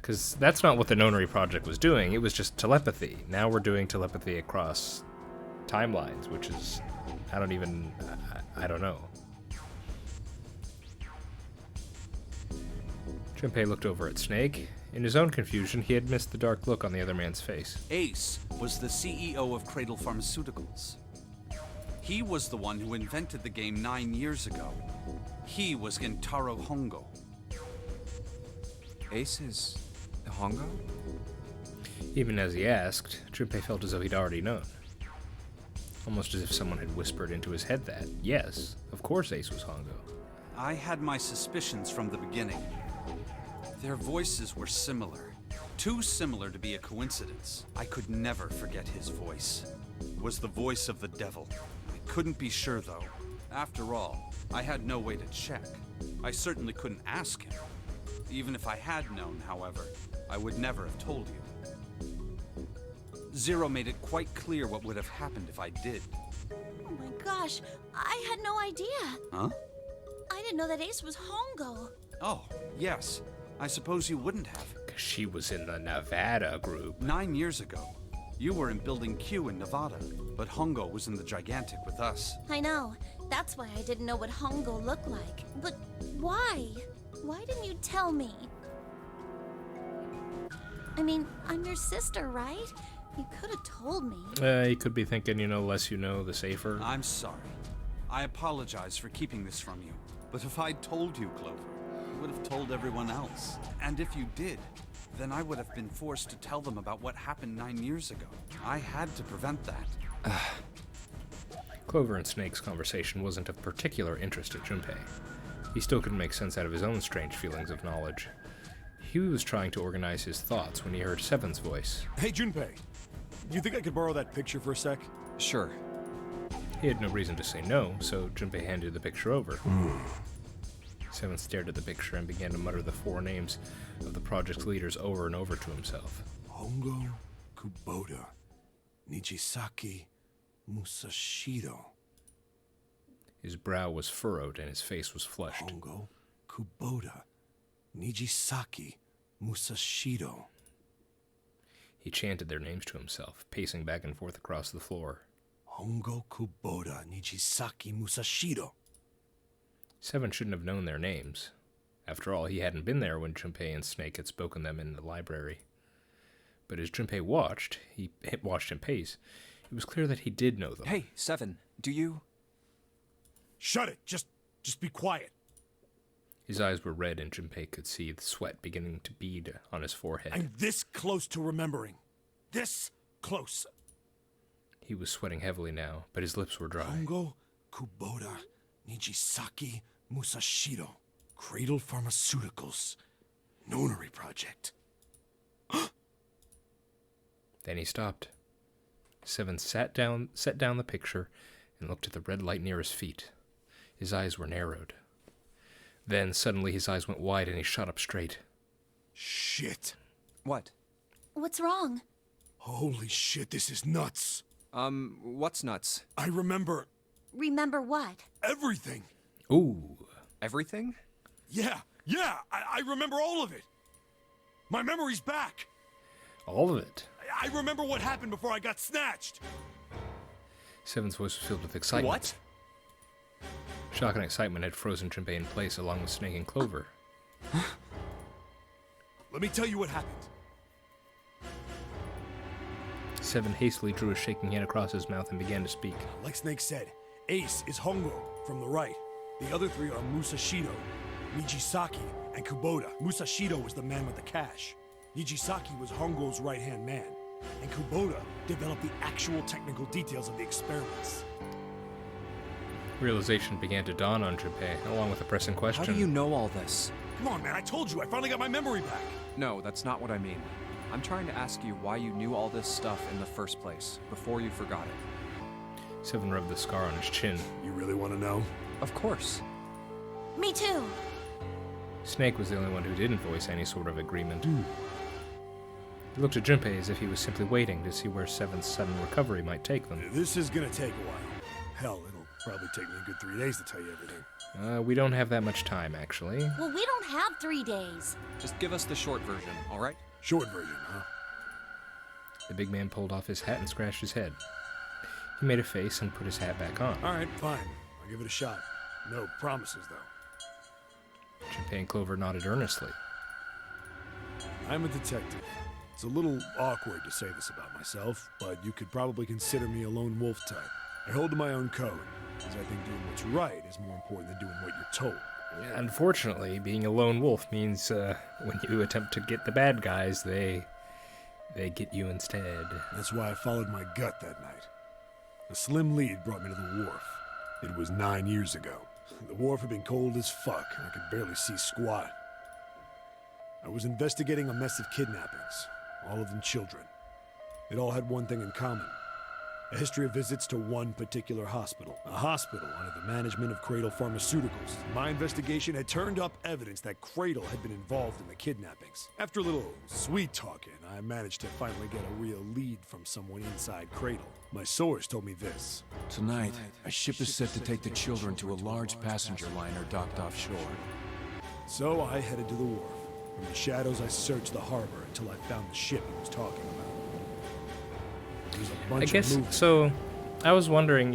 Speaker 1: Because that's not what the Nonary Project was doing. It was just telepathy. Now we're doing telepathy across timelines, which is... I don't know. Junpei looked over at Snake. In his own confusion, he had missed the dark look on the other man's face.
Speaker 5: Ace was the CEO of Cradle Pharmaceuticals. He was the one who invented the game 9 years ago. He was Gentaro Hongo.
Speaker 4: Ace is Hongo?
Speaker 1: Even as he asked, Junpei felt as though he'd already known. Almost as if someone had whispered into his head that, yes, of course Ace was Hongo.
Speaker 5: I had my suspicions from the beginning. Their voices were similar. Too similar to be a coincidence. I could never forget his voice. It was the voice of the devil. I couldn't be sure, though. After all, I had no way to check. I certainly couldn't ask him. Even if I had known, however, I would never have told you. Zero made it quite clear what would have happened if I did.
Speaker 3: Oh my gosh, I had no idea.
Speaker 5: Huh?
Speaker 3: I didn't know that Ace was Hongo.
Speaker 5: Oh, yes. I suppose you wouldn't have.
Speaker 1: Because she was in the Nevada group.
Speaker 5: 9 years ago, you were in Building Q in Nevada, but Hongo was in the Gigantic with us.
Speaker 3: I know. That's why I didn't know what Hongo looked like. But why? Why didn't you tell me? I mean, I'm your sister, right? You could have told me.
Speaker 1: You could be thinking, less you know, the safer.
Speaker 5: I'm sorry. I apologize for keeping this from you. But if I'd told you, Clover, you would have told everyone else. And if you did, then I would have been forced to tell them about what happened 9 years ago. I had to prevent that.
Speaker 1: Clover and Snake's conversation wasn't of particular interest to Junpei. He still couldn't make sense out of his own strange feelings of knowledge. He was trying to organize his thoughts when he heard Seven's voice.
Speaker 2: Hey, Junpei. Do you think I could borrow that picture for a sec?
Speaker 4: Sure.
Speaker 1: He had no reason to say no, so Junpei handed the picture over. Seven stared at the picture and began to mutter the 4 names of the project's leaders over and over to himself.
Speaker 2: Hongo, Kubota, Nijisaki, Musashido.
Speaker 1: His brow was furrowed and his face was flushed.
Speaker 2: Hongo, Kubota, Nijisaki, Musashido.
Speaker 1: He chanted their names to himself, pacing back and forth across the floor.
Speaker 2: Hongo, Kubota, Nijisaki, Musashido.
Speaker 1: Seven shouldn't have known their names. After all, he hadn't been there when Junpei and Snake had spoken them in the library. But as Junpei watched him pace, it was clear that he did know them.
Speaker 4: Hey, Seven, do you...
Speaker 2: Shut it! Just be quiet.
Speaker 1: His eyes were red and Junpei could see the sweat beginning to bead on his forehead.
Speaker 2: I'm this close to remembering. This close.
Speaker 1: He was sweating heavily now, but his lips were dry.
Speaker 2: Hongo, Kubota Nijisaki Musashiro. Cradle Pharmaceuticals. Nonary Project.
Speaker 1: Then he stopped. Seven set down the picture and looked at the red light near his feet. His eyes were narrowed. Then suddenly his eyes went wide and he shot up straight.
Speaker 2: Shit.
Speaker 4: What?
Speaker 3: What's wrong?
Speaker 2: Holy shit, this is nuts.
Speaker 4: What's nuts?
Speaker 2: I remember
Speaker 3: Remember what?
Speaker 2: everything.
Speaker 1: Ooh.
Speaker 4: Everything?
Speaker 2: Yeah, I remember all of it. My memory's back.
Speaker 1: All of it.
Speaker 2: I remember what happened before I got snatched.
Speaker 1: Seven's voice was filled with excitement.
Speaker 4: What?
Speaker 1: Shock and excitement had frozen Junpei in place along with Snake and Clover.
Speaker 2: Let me tell you what happened.
Speaker 1: Seven hastily drew a shaking hand across his mouth and began to speak.
Speaker 2: Like Snake said, Ace is Hongo from the right. The other three are Musashiro, Nijisaki, and Kubota. Musashiro was the man with the cash. Nijisaki was Hongo's right-hand man. And Kubota developed the actual technical details of the experiments.
Speaker 1: Realization began to dawn on Junpei, along with a pressing question.
Speaker 4: How do you know all this?
Speaker 2: Come on, man, I told you, I finally got my memory back.
Speaker 4: No, that's not what I mean. I'm trying to ask you why you knew all this stuff in the first place, before you forgot it.
Speaker 1: Seven rubbed the scar on his chin.
Speaker 2: You really want to know?
Speaker 4: Of course.
Speaker 3: Me too.
Speaker 1: Snake was the only one who didn't voice any sort of agreement. He looked at Junpei as if he was simply waiting to see where Seven's sudden recovery might take them.
Speaker 2: This is gonna take a while. Hell, it'll probably take me a good 3 days to tell you everything.
Speaker 1: We don't have that much time, actually.
Speaker 3: Well, we don't have 3 days.
Speaker 4: Just give us the short version, all right?
Speaker 2: Short version, huh?
Speaker 1: The big man pulled off his hat and scratched his head. He made a face and put his hat back on.
Speaker 2: All right, fine. I'll give it a shot. No promises, though.
Speaker 1: Junpei and Clover nodded earnestly.
Speaker 2: I'm a detective. It's a little awkward to say this about myself, but you could probably consider me a lone wolf type. I hold to my own code, because I think doing what's right is more important than doing what you're told.
Speaker 1: Unfortunately, being a lone wolf means when you attempt to get the bad guys, they get you instead.
Speaker 2: That's why I followed my gut that night. A slim lead brought me to the wharf. It was 9 years ago. The wharf had been cold as fuck, and I could barely see squat. I was investigating a mess of kidnappings, all of them children. It all had one thing in common. A history of visits to one particular hospital. A hospital under the management of Cradle Pharmaceuticals. My investigation had turned up evidence that Cradle had been involved in the kidnappings. After a little sweet talking, I managed to finally get a real lead from someone inside Cradle. My source told me this.
Speaker 7: Tonight, a ship is set to take the children to a large passenger liner docked offshore.
Speaker 2: So I headed to the wharf. From the shadows, I searched the harbor until I found the ship he was talking about. There was a bunch
Speaker 1: I
Speaker 2: of
Speaker 1: guess
Speaker 2: movement.
Speaker 1: so. I was wondering,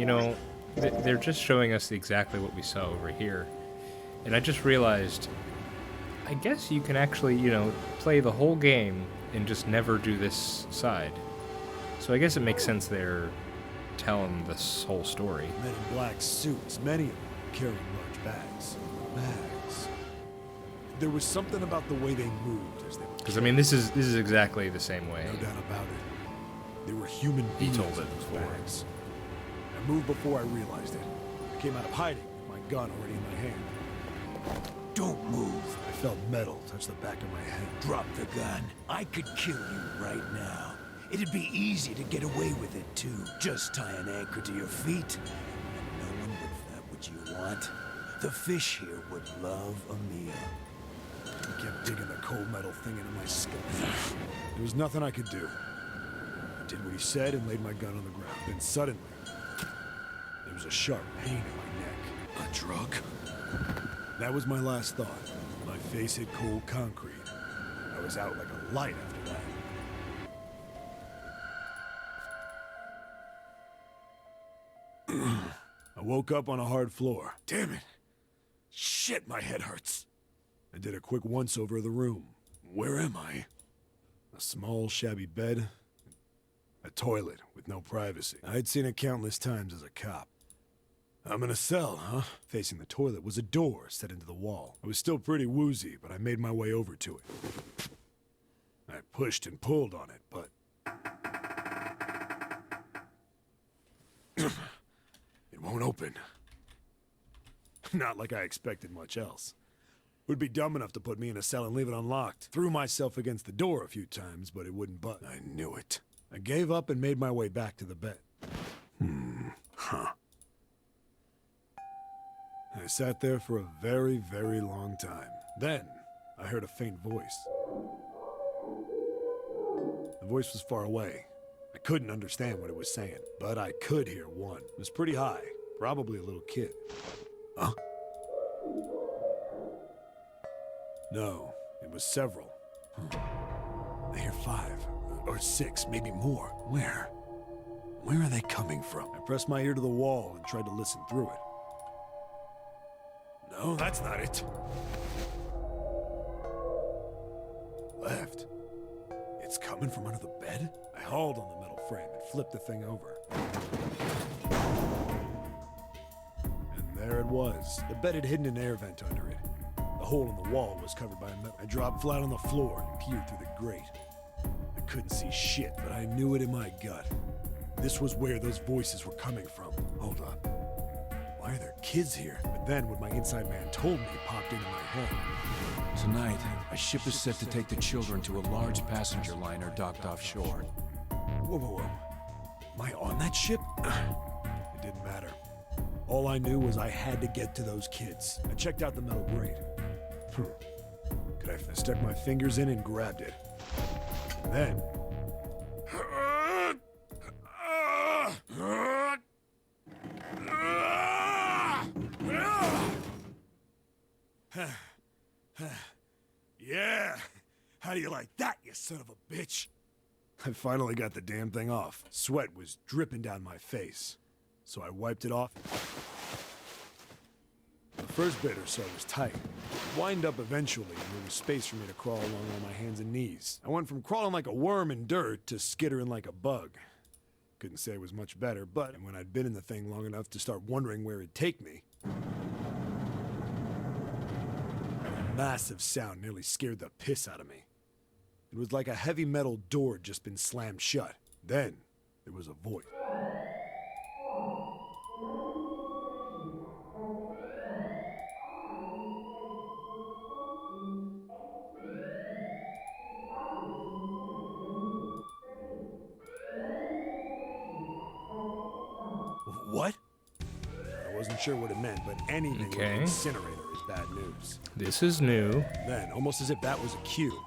Speaker 1: they're just showing us exactly what we saw over here, and I just realized, I guess you can actually, play the whole game and just never do this side. So I guess it makes sense they're telling this whole story.
Speaker 2: Men in black suits, many of them carrying large bags. Bags. There was something about the way they moved as they were.
Speaker 1: Because this is exactly the same way.
Speaker 2: No doubt about it. They were human
Speaker 1: He
Speaker 2: beings
Speaker 1: told
Speaker 2: in
Speaker 1: it
Speaker 2: those
Speaker 1: before.
Speaker 2: bags. I moved before I realized it. I came out of hiding with my gun already in my hand.
Speaker 7: Don't move.
Speaker 2: I felt metal touch the back of my head.
Speaker 7: Drop the gun. I could kill you right now. It'd be easy to get away with it, too. Just tie an anchor to your feet, and no one would have what you want. The fish here would love a meal.
Speaker 2: I kept digging the cold metal thing into my skull. There was nothing I could do. I did what he said and laid my gun on the ground. Then suddenly, there was a sharp pain in my neck.
Speaker 7: A drug?
Speaker 2: That was my last thought. My face hit cold concrete. I was out like a light after that. I woke up on a hard floor. Damn it. Shit, my head hurts. I did a quick once-over of the room. Where am I? A small, shabby bed. A toilet with no privacy. I'd seen it countless times as a cop. I'm in a cell, huh? Facing the toilet was a door set into the wall. I was still pretty woozy, but I made my way over to it. I pushed and pulled on it, but... it won't open. Not like I expected much else. Would be dumb enough to put me in a cell and leave it unlocked. Threw myself against the door a few times, but it wouldn't budge. I knew it. I gave up and made my way back to the bed. I sat there for a very, very long time. Then, I heard a faint voice. The voice was far away. I couldn't understand what it was saying, but I could hear one. It was pretty high, probably a little kid. Huh? No, it was several. I hear 5 or 6, maybe more. Where? Where are they coming from? I pressed my ear to the wall and tried to listen through it. No, that's not it. Left. It's coming from under the bed? I hauled on the metal frame and flipped the thing over. And there it was. The bed had hidden an air vent under it. The hole in the wall was covered by a metal. I dropped flat on the floor and peered through the grate. I couldn't see shit, but I knew it in my gut. This was where those voices were coming from. Hold on. Why are there kids here? But then what my inside man told me popped into my head.
Speaker 7: Tonight, a ship is set to take the children to a large passenger liner docked offshore.
Speaker 2: Whoa, whoa, whoa. Am I on that ship? It didn't matter. All I knew was I had to get to those kids. I checked out the metal grate. I stuck my fingers in and grabbed it. And then... Yeah! How do you like that, you son of a bitch? I finally got the damn thing off. Sweat was dripping down my face. So I wiped it off. The first bit or so was tight. Wind up eventually, and there was space for me to crawl along on my hands and knees. I went from crawling like a worm in dirt to skittering like a bug. Couldn't say it was much better, but when I'd been in the thing long enough to start wondering where it'd take me, a massive sound nearly scared the piss out of me. It was like a heavy metal door had just been slammed shut. Then, there was a voice. What? I wasn't sure what it meant, but anything with an incinerator is bad news.
Speaker 1: This is new.
Speaker 2: Then, almost as if that was a cue,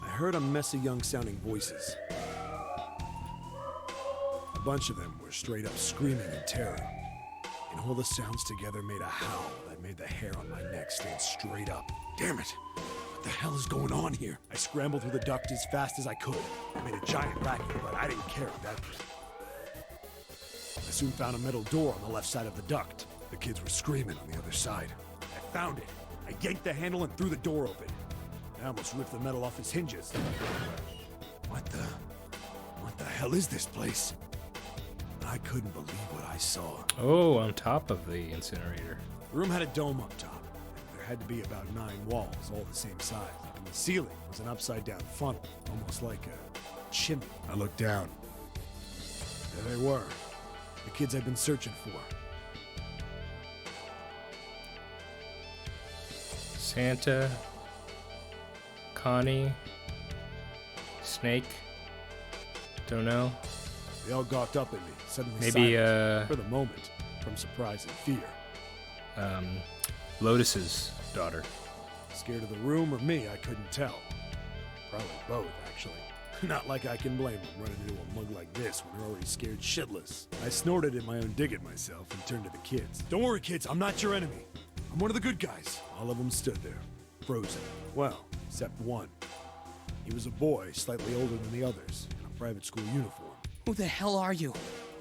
Speaker 2: I heard a mess of young-sounding voices. A bunch of them were straight up screaming in terror. And all the sounds together made a howl that made the hair on my neck stand straight up. Damn it! What the hell is going on here? I scrambled through the duct as fast as I could. I made a giant racket, but I didn't care at that point. I soon found a metal door on the left side of the duct. The kids were screaming on the other side. I found it. I yanked the handle and threw the door open. I almost ripped the metal off its hinges. What the hell is this place? I couldn't believe what I saw.
Speaker 1: Oh, on top of the incinerator.
Speaker 2: The room had a dome up top. There had to be about 9 walls, all the same size. And the ceiling was an upside-down funnel, almost like a chimney. I looked down. There they were. The kids I'd been searching for.
Speaker 1: Santa, Connie, Snake, don't know.
Speaker 2: They all gawked up at me, suddenly
Speaker 1: Maybe,
Speaker 2: silent, for the moment, from surprise and fear.
Speaker 1: Lotus's daughter.
Speaker 2: Scared of the room or me, I couldn't tell. Probably both, actually. Not like I can blame them running into a mug like this when they're already scared shitless. I snorted at my own dig at myself and turned to the kids. Don't worry, kids, I'm not your enemy. I'm one of the good guys. All of them stood there, frozen. Well, except one. He was a boy, slightly older than the others, in a private school uniform.
Speaker 8: Who the hell are you?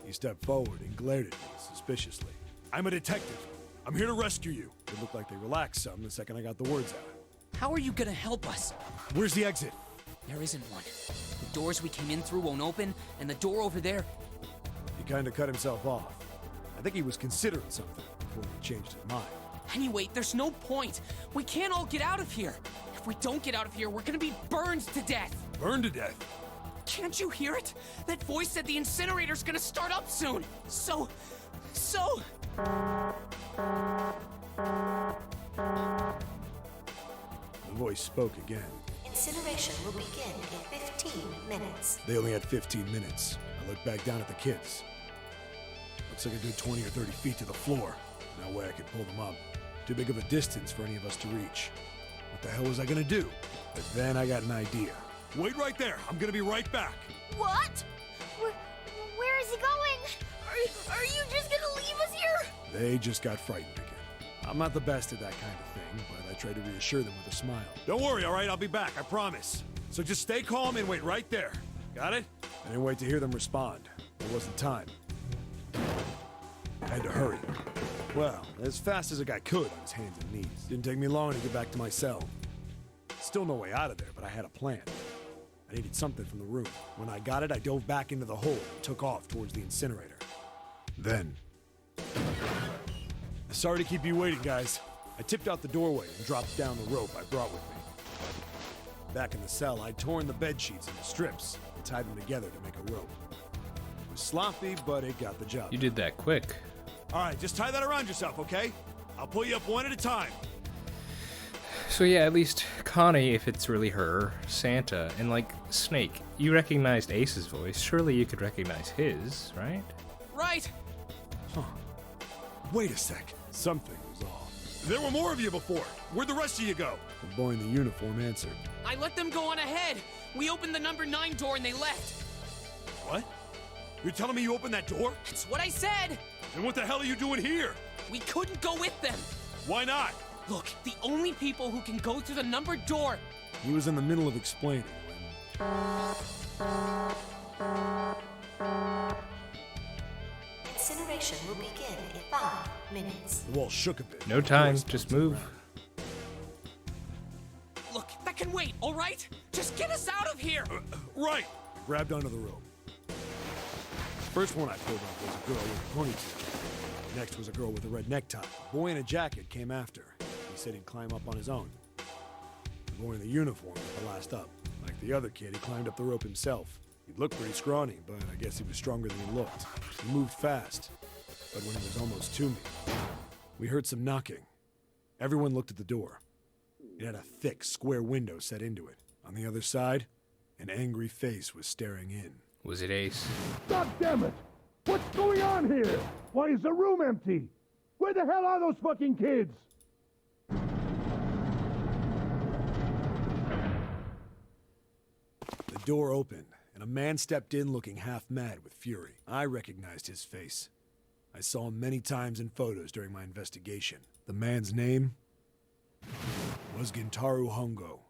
Speaker 2: He stepped forward and glared at me suspiciously. I'm a detective. I'm here to rescue you. It looked like they relaxed some the second I got the words out.
Speaker 8: How are you gonna help us?
Speaker 2: Where's the exit?
Speaker 8: There isn't one. The doors we came in through won't open, and the door over there...
Speaker 2: He kind of cut himself off. I think he was considering something before he changed his mind.
Speaker 8: Anyway, there's no point. We can't all get out of here. If we don't get out of here, we're gonna be burned to death.
Speaker 2: Burned to death?
Speaker 8: Can't you hear it? That voice said the incinerator's gonna start up soon. So...
Speaker 2: voice spoke again.
Speaker 9: Incineration will begin in 15 minutes.
Speaker 2: They only had 15 minutes. I looked back down at the kids. Looks like a good 20 or 30 feet to the floor. No way I could pull them up. Too big of a distance for any of us to reach. What the hell was I gonna do? But then I got an idea. Wait right there. I'm gonna be right back.
Speaker 3: What? Where is he going? Are you just gonna leave us here?
Speaker 2: They just got frightened again. I'm not the best at that kind of thing, but I try to reassure them with a smile. Don't worry, all right? I'll be back, I promise. So just stay calm and wait right there. Got it? I didn't wait to hear them respond. There wasn't time. I had to hurry. Well, as fast as a guy could on his hands and knees. Didn't take me long to get back to my cell. Still no way out of there, but I had a plan. I needed something from the room. When I got it, I dove back into the hole and took off towards the incinerator. Then... Sorry to keep you waiting, guys. I tipped out the doorway and dropped down the rope I brought with me. Back in the cell, I'd torn the bed sheets into strips and tied them together to make a rope. It was sloppy, but it got the job.
Speaker 1: You did that quick.
Speaker 2: All right, just tie that around yourself, okay? I'll pull you up one at a time.
Speaker 1: So yeah, at least Connie, if it's really her, Santa, and like Snake, you recognized Ace's voice. Surely you could recognize his, right?
Speaker 8: Right!
Speaker 2: Huh. Wait a sec. Something was off. There were more of you before. Where'd the rest of you go? The boy in the uniform answered.
Speaker 8: I let them go on ahead. We opened the number 9 door and they left.
Speaker 2: What? You're telling me you opened that door?
Speaker 8: That's what I said!
Speaker 2: Then what the hell are you doing here?
Speaker 8: We couldn't go with them.
Speaker 2: Why not?
Speaker 8: Look, the only people who can go through the numbered door...
Speaker 2: He was in the middle of explaining when...
Speaker 9: Incineration will begin in 5 minutes.
Speaker 2: The wall shook a bit.
Speaker 1: No time, just move.
Speaker 8: Look, that can wait, all right? Just get us out of here!
Speaker 2: Right! I grabbed onto the rope. First one I pulled up was a girl with a ponytail. Next was a girl with a red necktie. A boy in a jacket came after. He said he'd climb up on his own. The boy in the uniform was the last up. Like the other kid, he climbed up the rope himself. He looked pretty scrawny, but I guess he was stronger than he looked. He moved fast, but when he was almost to me, we heard some knocking. Everyone looked at the door. It had a thick, square window set into it. On the other side, an angry face was staring in.
Speaker 1: Was it Ace?
Speaker 10: God damn it! What's going on here? Why is the room empty? Where the hell are those fucking kids?
Speaker 2: The door opened, and a man stepped in looking half mad with fury. I recognized his face. I saw him many times in photos during my investigation. The man's name was Gintaro Hongo,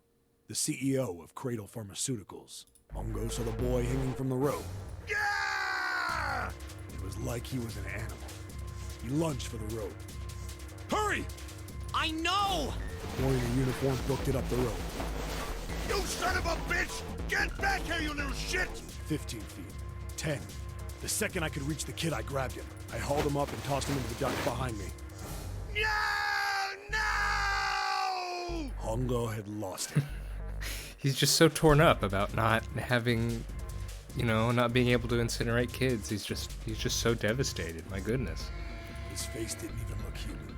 Speaker 2: the CEO of Cradle Pharmaceuticals. Hongo saw the boy hanging from the rope. Yeah! It was like he was an animal. He lunged for the rope. Hurry!
Speaker 8: I know!
Speaker 2: The boy in the uniform booked it up the rope.
Speaker 10: You son of a bitch! Get back here, you little shit!
Speaker 2: 15 feet. 10. The second I could reach the kid, I grabbed him. I hauled him up and tossed him into the duct behind me.
Speaker 10: No! No!
Speaker 2: Hongo had lost it.
Speaker 1: He's just so torn up about not having, not being able to incinerate kids. He's just so devastated. My goodness.
Speaker 2: His face didn't even look human.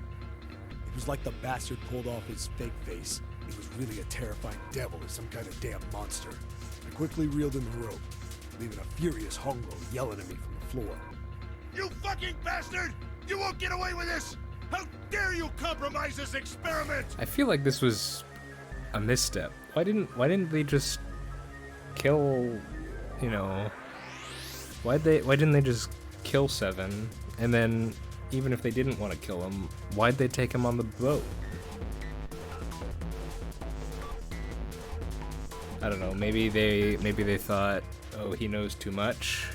Speaker 2: It was like the bastard pulled off his fake face. He was really a terrifying devil or some kind of damn monster. I quickly reeled in the rope, leaving a furious Hongo yelling at me from the floor.
Speaker 10: You fucking bastard! You won't get away with this! How dare you compromise this experiment!
Speaker 1: I feel like this was a misstep. Why didn't they just kill, why didn't they just kill Seven? And then even if they didn't want to kill him, why'd they take him on the boat? I don't know, maybe they thought, oh, he knows too much.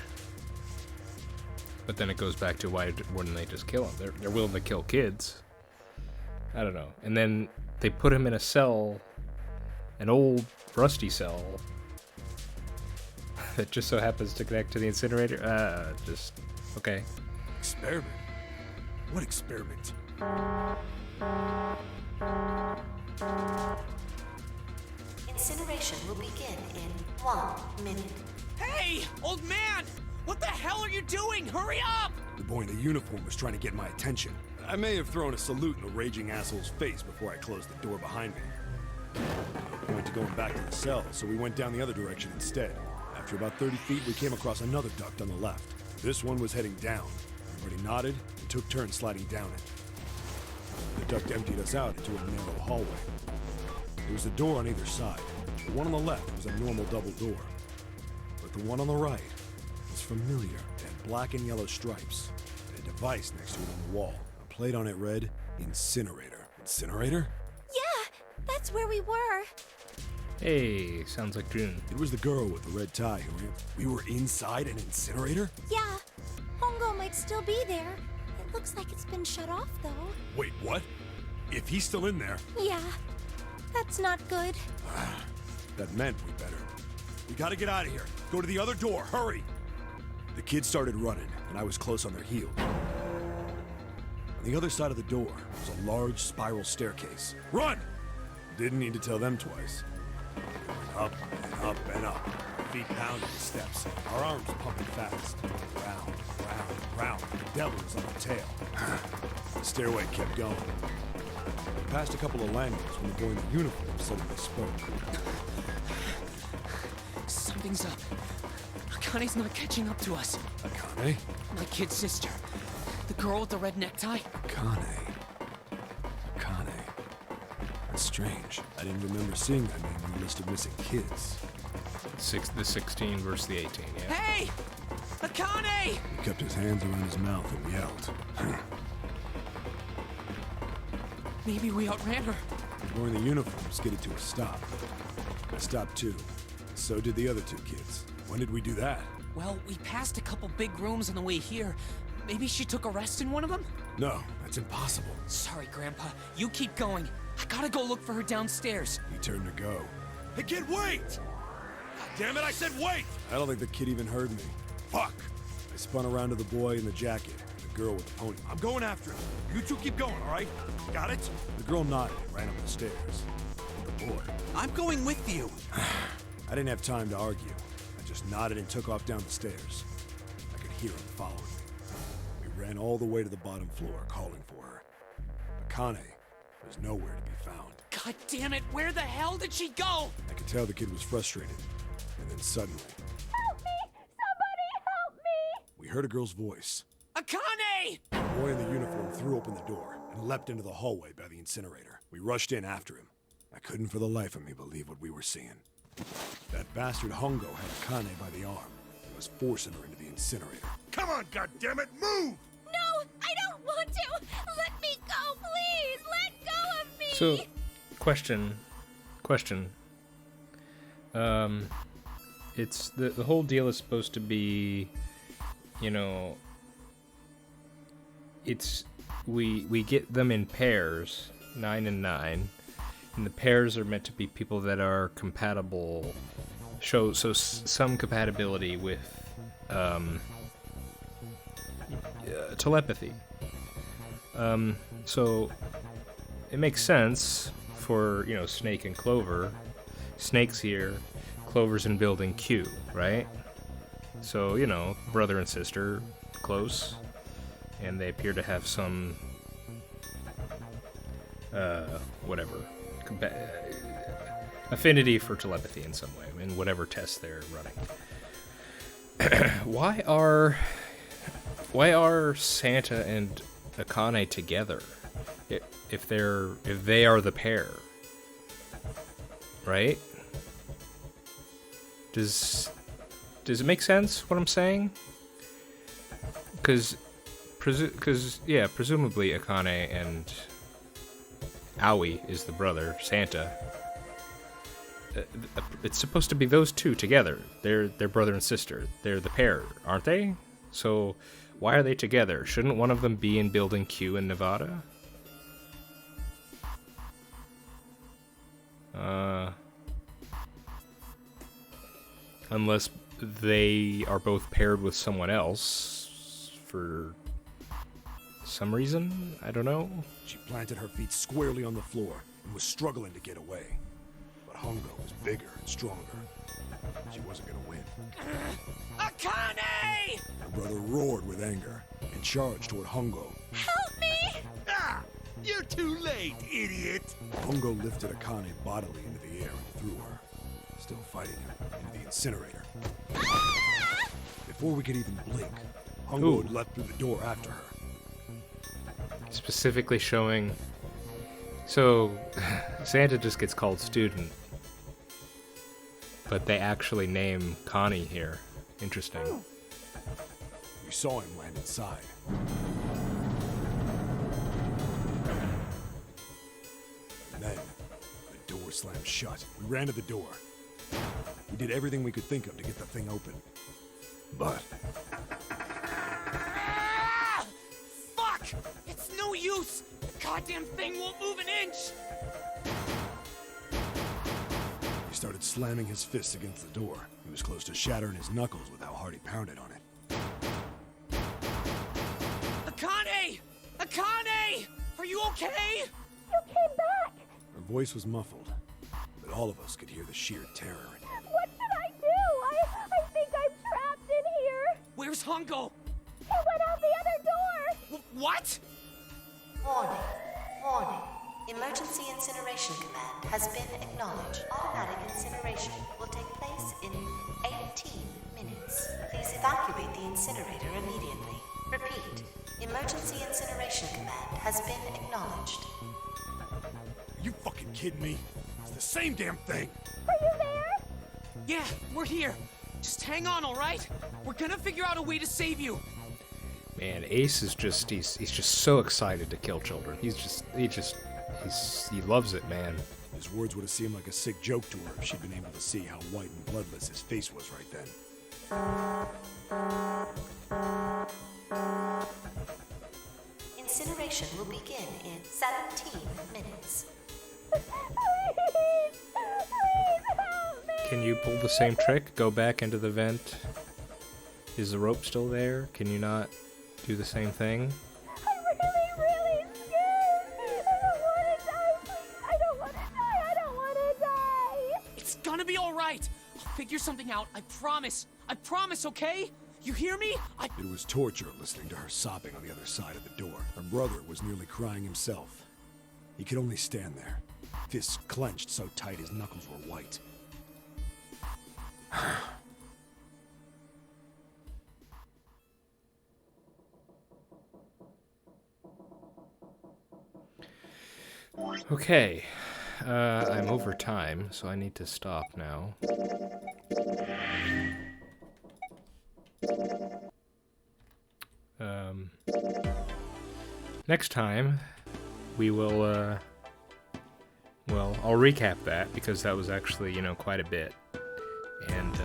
Speaker 1: But then it goes back to why wouldn't they just kill him? They're willing to kill kids. I don't know. And then they put him in a cell, an old rusty cell that just so happens to connect to the incinerator. Okay.
Speaker 2: Experiment? What experiment?
Speaker 9: Incineration will begin in 1 minute.
Speaker 8: Hey, old man! What the hell are you doing? Hurry up!
Speaker 2: The boy in the uniform was trying to get my attention. I may have thrown a salute in the raging asshole's face before I closed the door behind me. Point to going back to the cell, so we went down the other direction instead. After about 30 feet, we came across another duct on the left. This one was heading down. Everybody nodded and took turns sliding down it. The duct emptied us out into a narrow hallway. There was a door on either side. The one on the left was a normal double door. But the one on the right was familiar. It had black and yellow stripes, and a device next to it on the wall. A plate on it read, Incinerator. Incinerator?
Speaker 3: Yeah, that's where we were.
Speaker 1: Hey, sounds like June.
Speaker 2: It was the girl with the red tie who we were inside an incinerator?
Speaker 3: Yeah, Hongo might still be there. It looks like it's been shut off, though.
Speaker 2: Wait, what? If he's still in there,
Speaker 3: Yeah, that's not good.
Speaker 2: that meant we better. We gotta get out of here. Go to the other door, hurry! The kids started running, and I was close on their heels. On the other side of the door was a large spiral staircase. Run! Didn't need to tell them twice. Up and up and up. Feet pounding the steps. Our arms pumping fast. Round, round, round. The devil was on our tail. The stairway kept going. We passed a couple of landings when the boy in the uniform suddenly spoke.
Speaker 8: Something's up. Akane's not catching up to us.
Speaker 2: Akane?
Speaker 8: My kid sister. The girl with the red necktie.
Speaker 2: Akane. That's strange. I didn't remember seeing that name on the list of missing kids.
Speaker 1: The 16 versus the 18, yeah.
Speaker 8: Hey! Akane!
Speaker 2: He kept his hands around his mouth and yelled.
Speaker 8: Maybe we outran her.
Speaker 2: The boy in the uniform skidded to a stop. I stopped too. So did the other two kids. When did we do that?
Speaker 8: Well, we passed a couple big rooms on the way here. Maybe she took a rest in one of them?
Speaker 2: No, that's impossible.
Speaker 8: Sorry, Grandpa. You keep going. I gotta go look for her downstairs.
Speaker 2: He turned to go.
Speaker 10: Hey, kid, wait! God damn it, I said wait!
Speaker 2: I don't think the kid even heard me. Fuck! I spun around to the boy in the jacket, and the girl with the pony.
Speaker 10: I'm going after him. You two keep going, all right? Got it?
Speaker 2: The girl nodded and ran up the stairs. The boy.
Speaker 5: I'm going with you.
Speaker 2: I didn't have time to argue. I just nodded and took off down the stairs. I could hear him following me. We ran all the way to the bottom floor, calling for her. Akane was nowhere to be found.
Speaker 8: God damn it, where the hell did she go?
Speaker 2: I could tell the kid was frustrated. And then suddenly,
Speaker 3: Help me! Somebody help me!
Speaker 2: we heard a girl's voice.
Speaker 8: Akane!
Speaker 2: The boy in the uniform threw open the door and leapt into the hallway by the incinerator. We rushed in after him. I couldn't for the life of me believe what we were seeing. That bastard Hongo had Akane by the arm and was forcing her into the incinerator.
Speaker 10: Come on, goddammit, move!
Speaker 3: No, I don't want to! Let me go, please! Let go of me!
Speaker 1: So, question. It's the whole deal is supposed to be, you know, it's we get them in pairs, 9 and 9, and the pairs are meant to be people that are compatible, show some compatibility with telepathy. So it makes sense for, you know, Snake and Clover. Snake's here, Clover's in building Q, right? So, you know, brother and sister, close, and they appear to have some whatever affinity for telepathy in some way in whatever tests they're running. Why are Santa and Akane together if they are the pair, right? Does it make sense what I'm saying? Because presumably Akane and Aoi is the brother, Santa. It's supposed to be those two together. They're brother and sister. They're the pair, aren't they? So why are they together? Shouldn't one of them be in building Q in Nevada? Unless they are both paired with someone else for some reason? I don't know.
Speaker 2: She planted her feet squarely on the floor and was struggling to get away. But Hongo was bigger and stronger. She wasn't gonna win.
Speaker 8: Akane!
Speaker 2: Her brother roared with anger and charged toward Hongo.
Speaker 3: Help me!
Speaker 10: Ah! You two
Speaker 7: too late, idiot!
Speaker 2: Hongo lifted Akane bodily into the air and threw her, still fighting her, into the incinerator. Before we could even blink, Hongo had leapt through the door after her.
Speaker 1: Specifically showing... So, Santa just gets called student. But they actually name Connie here. Interesting.
Speaker 2: We saw him land inside. And then, the door slammed shut. We ran to the door. We did everything we could think of to get the thing open. But...
Speaker 8: Ah! Fuck! It's no use! The goddamn thing won't move an inch!
Speaker 2: he started slamming his fists against the door. He was close to shattering his knuckles with how hard he pounded on it.
Speaker 8: Akane! Akane! Are you okay?
Speaker 11: You came back!
Speaker 2: Her voice was muffled, but all of us could hear the sheer terror.
Speaker 11: What should I do? I think I'm trapped in here.
Speaker 8: Where's Hongo?
Speaker 11: He went out the other door.
Speaker 8: What?
Speaker 9: Warning. Warning. Emergency incineration command has been acknowledged. Automatic incineration will take place in 18 minutes. Please evacuate the incinerator immediately. Repeat. Emergency incineration command has been acknowledged.
Speaker 2: Are you fucking kidding me? It's the same damn thing!
Speaker 11: Are you there?
Speaker 8: Yeah, we're here. Just hang on, all right? We're gonna figure out a way to save you.
Speaker 1: Man, Ace is just, he's just so excited to kill children. He loves it, man.
Speaker 2: His words would have seemed like a sick joke to her if she'd been able to see how white and bloodless his face was right then.
Speaker 9: Incineration will begin in 17 minutes.
Speaker 11: Please help me.
Speaker 1: Can you pull the same trick? Go back into the vent? Is the rope still there? Can you not do the same thing?
Speaker 11: I'm really scared. I don't want to die. Please, I don't want to die. I don't want to die.
Speaker 8: It's gonna be all right. I'll figure something out. I promise. I promise, okay? You hear me?
Speaker 2: It was torture listening to her sobbing on the other side of the door. Her brother was nearly crying himself. He could only stand there, fists clenched so tight his knuckles were white.
Speaker 1: Okay, I'm over time, so I need to stop now. Next time, we will, well, I'll recap that, because that was actually, you know, quite a bit. And,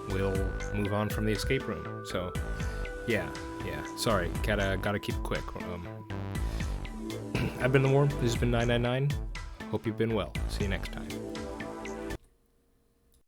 Speaker 1: we'll move on from the escape room. So, yeah, sorry, gotta keep it quick. I've been The Worm, this has been 999. Hope you've been well. See you next time.